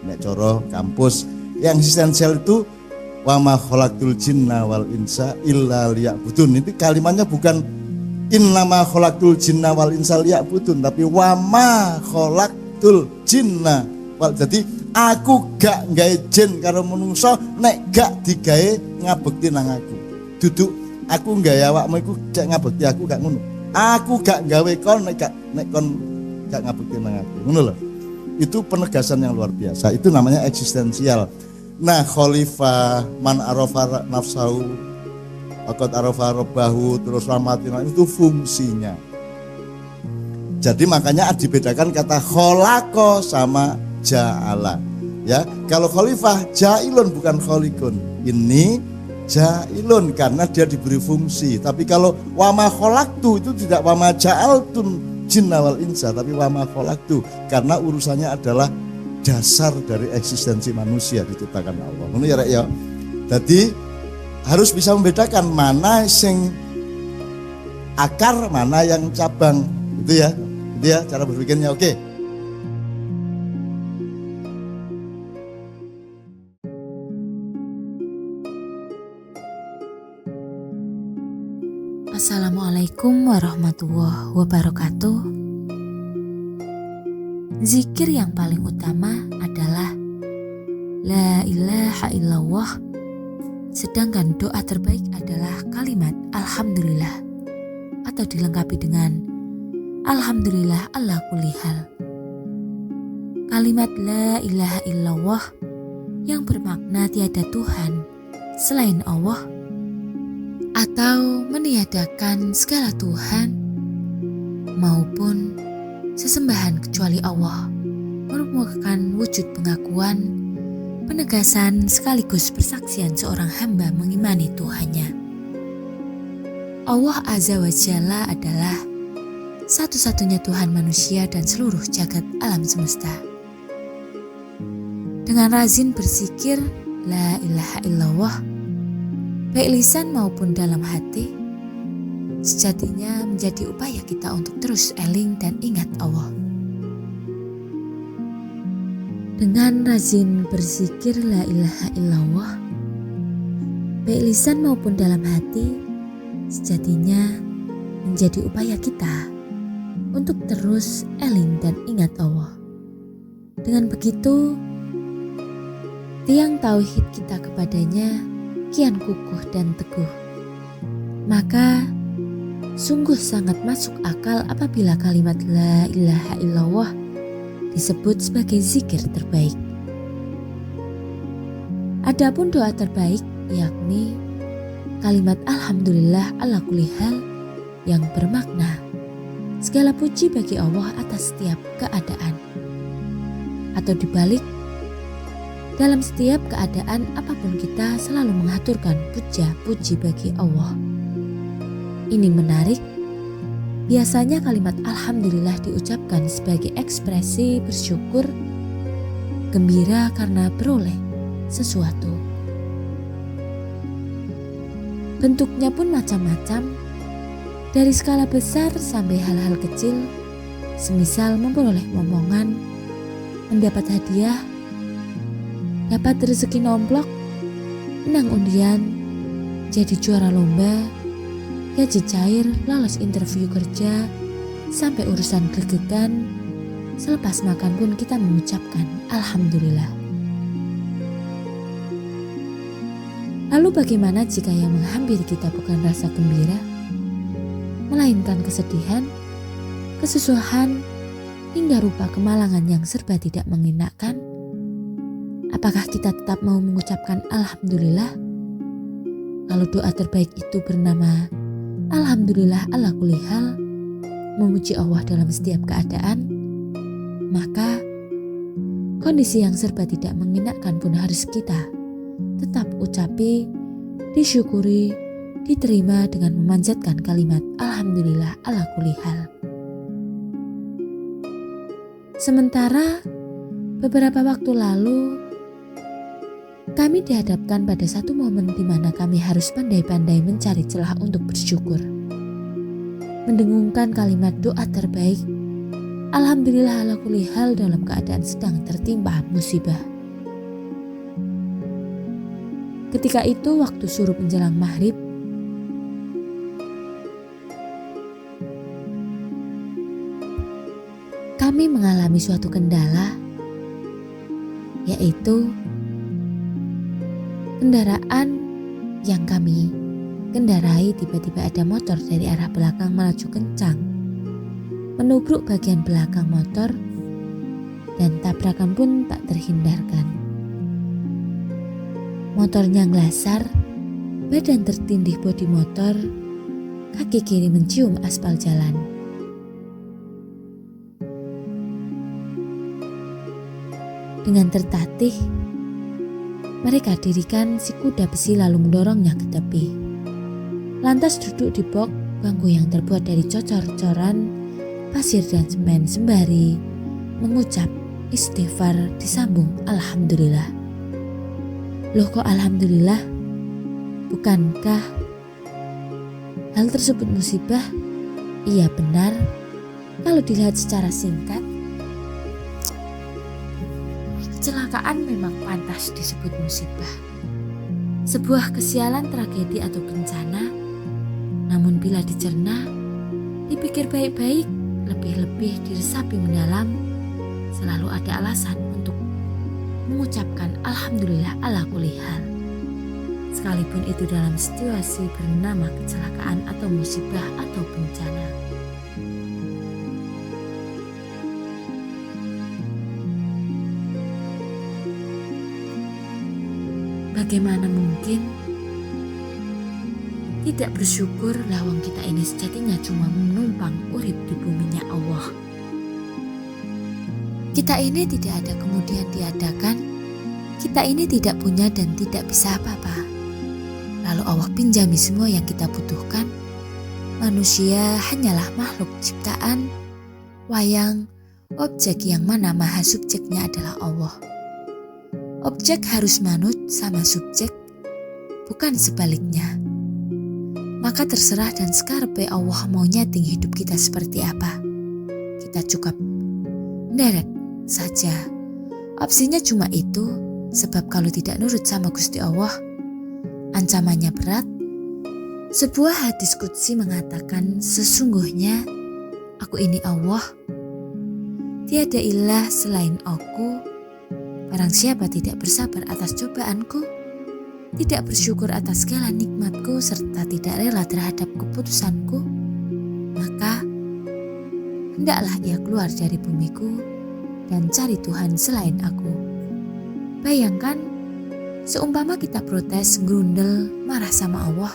B: Nek coro kampus, yang eksistensial itu wa ma khalaqtul jinna wal insa illa liya'budun. Ini kalimatnya bukan innama khalaqtul jinna wal insa liya'budun, tapi wa ma khalaqtul khalaqtul jinna wal, jadi aku gak gawe jin karo menungso nek gak digawe ngabekti nang aku. Duduk aku gawe awakmu iku cek ngabekti aku gak ngono. Aku gak gawe kon nek kon gak ngabekti nang aku. Ngono lho. Itu penegasan yang luar biasa. Itu namanya eksistensial. Nah, khalifah man arafa nafsahu faqad arafa rabbahu, terus rahmatina, itu fungsinya. Jadi makanya dibedakan kata kholako sama ja'ala. Ya, kalau khalifah ja'ilun bukan kholikun. Ini ja'ilun karena dia diberi fungsi. Tapi kalau wama kholaktu itu tidak wama ja'altun jinna wal insa, tapi wama kholaktu karena urusannya adalah dasar dari eksistensi manusia diciptakan Allah. Ngono ya rek ya. Jadi harus bisa membedakan mana sing akar, mana yang cabang. Itu ya. Itu ya cara berpikirnya. Oke.
A: Assalamualaikum warahmatullahi wabarakatuh. Zikir yang paling utama adalah La ilaha illallah. Sedangkan doa terbaik adalah kalimat Alhamdulillah atau dilengkapi dengan Alhamdulillah ala kulli hal. Kalimat La ilaha illallah yang bermakna tiada Tuhan selain Allah atau meniadakan segala Tuhan maupun sesembahan kecuali Allah merupakan wujud pengakuan, penegasan sekaligus persaksian seorang hamba mengimani Tuhannya. Allah Azza wa Jalla adalah satu-satunya Tuhan manusia dan seluruh jagat alam semesta. Dengan rajin berzikir La ilaha illallah, baik lisan maupun dalam hati, sejatinya menjadi upaya kita untuk terus eling dan ingat Allah. Dengan rajin berzikir La ilaha illallah, baik lisan maupun dalam hati, sejatinya menjadi upaya kita untuk terus eling dan ingat Allah. Dengan begitu, tiang tauhid kita kepadanya kian kukuh dan teguh. Maka sungguh sangat masuk akal apabila kalimat La ilaha illallah disebut sebagai zikir terbaik. Adapun doa terbaik yakni kalimat Alhamdulillah ala kulli hal yang bermakna segala puji bagi Allah atas setiap keadaan. Atau dibalik, dalam setiap keadaan apapun kita selalu mengaturkan puja-puji bagi Allah. Ini menarik, biasanya kalimat Alhamdulillah diucapkan sebagai ekspresi bersyukur, gembira karena beroleh sesuatu. Bentuknya pun macam-macam, dari skala besar sampai hal-hal kecil, semisal memperoleh momongan, mendapat hadiah, dapat rezeki nomplok, menang undian, jadi juara lomba, gaji cair, lolos interview kerja, sampai urusan gregetan, selepas makan pun kita mengucapkan Alhamdulillah. Lalu bagaimana jika yang menghampiri kita bukan rasa gembira, melainkan kesedihan, kesusahan, hingga rupa kemalangan yang serba tidak mengenakan? Apakah kita tetap mau mengucapkan Alhamdulillah? Kalau doa terbaik itu bernama Alhamdulillah ala kulli hal, memuji Allah dalam setiap keadaan, maka kondisi yang serba tidak mengenakan pun harus kita tetap ucapi, disyukuri, diterima dengan memanjatkan kalimat Alhamdulillah ala kulli hal. Sementara beberapa waktu lalu kami dihadapkan pada satu momen di mana kami harus pandai-pandai mencari celah untuk bersyukur. Mendengungkan kalimat doa terbaik, Alhamdulillah ala kulli hal dalam keadaan sedang tertimpa musibah. Ketika itu waktu surup menjelang maghrib, kami mengalami suatu kendala, yaitu kendaraan yang kami kendarai tiba-tiba ada motor dari arah belakang melaju kencang, menubruk bagian belakang motor, dan tabrakan pun tak terhindarkan. Motornya ngelasar, badan tertindih bodi motor, kaki kiri mencium aspal jalan. Dengan tertatih, mereka dirikan si kuda besi lalu mendorongnya ke tepi. Lantas duduk di box bangku yang terbuat dari cocor-coran, pasir dan semen sembari mengucap istighfar disambung alhamdulillah. Loh kok alhamdulillah? Bukankah hal tersebut musibah? Iya benar, kalau dilihat secara singkat. Kecelakaan memang pantas disebut musibah. Sebuah kesialan, tragedi atau bencana. Namun bila dicerna, dipikir baik-baik, lebih-lebih diresapi mendalam, selalu ada alasan untuk mengucapkan alhamdulillah ala kulli hal. Sekalipun itu dalam situasi bernama kecelakaan atau musibah atau bencana. Bagaimana mungkin tidak bersyukur lawang kita ini sejatinya cuma menumpang urip di buminya Allah. Kita ini tidak ada kemudian diadakan, kita ini tidak punya dan tidak bisa apa-apa. Lalu Allah pinjami semua yang kita butuhkan. Manusia hanyalah makhluk ciptaan, wayang, objek yang mana maha subjeknya adalah Allah. Objek harus manut sama subjek, bukan sebaliknya. Maka terserah dan sekarepe Allah mau nyeting hidup kita seperti apa. Kita cukup nderek saja. Opsinya cuma itu, sebab kalau tidak nurut sama Gusti Allah, ancamannya berat. Sebuah hadis qudsi mengatakan, sesungguhnya aku ini Allah, tiada ilah selain aku. Barang siapa tidak bersabar atas cobaanku, tidak bersyukur atas segala nikmatku, serta tidak rela terhadap keputusanku, maka hendaklah ia keluar dari bumiku dan cari Tuhan selain aku. Bayangkan, seumpama kita protes, grundel, marah sama Allah,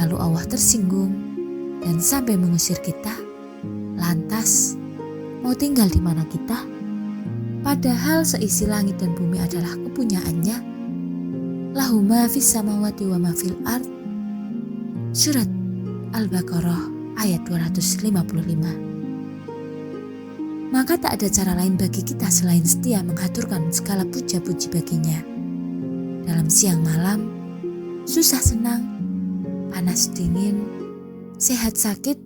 A: lalu Allah tersinggung dan sampai mengusir kita, lantas mau tinggal di mana kita? Padahal seisi langit dan bumi adalah kepunyaannya. Lahu ma fis samawati wa ma fil ard. Surat Al-Baqarah ayat 255. Maka tak ada cara lain bagi kita selain setia menghaturkan segala puja-puji baginya. Dalam siang malam, susah senang, panas dingin, sehat sakit,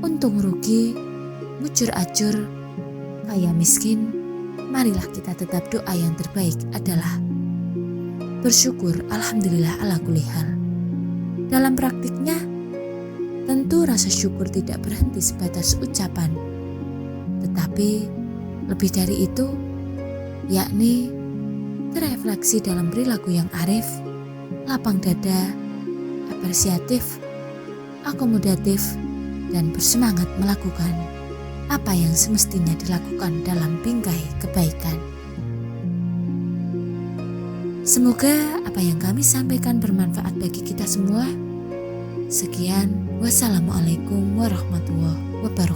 A: untung rugi, mujur ajur, kaya miskin, marilah kita tetap doa yang terbaik adalah bersyukur alhamdulillah ala kulli hal. Dalam praktiknya, tentu rasa syukur tidak berhenti sebatas ucapan, tetapi lebih dari itu, yakni terefleksi dalam perilaku yang arif, lapang dada, apresiatif, akomodatif, dan bersemangat melakukan apa yang semestinya dilakukan dalam bingkai kebaikan. Semoga apa yang kami sampaikan bermanfaat bagi kita semua. Sekian, wassalamualaikum warahmatullahi wabarakatuh.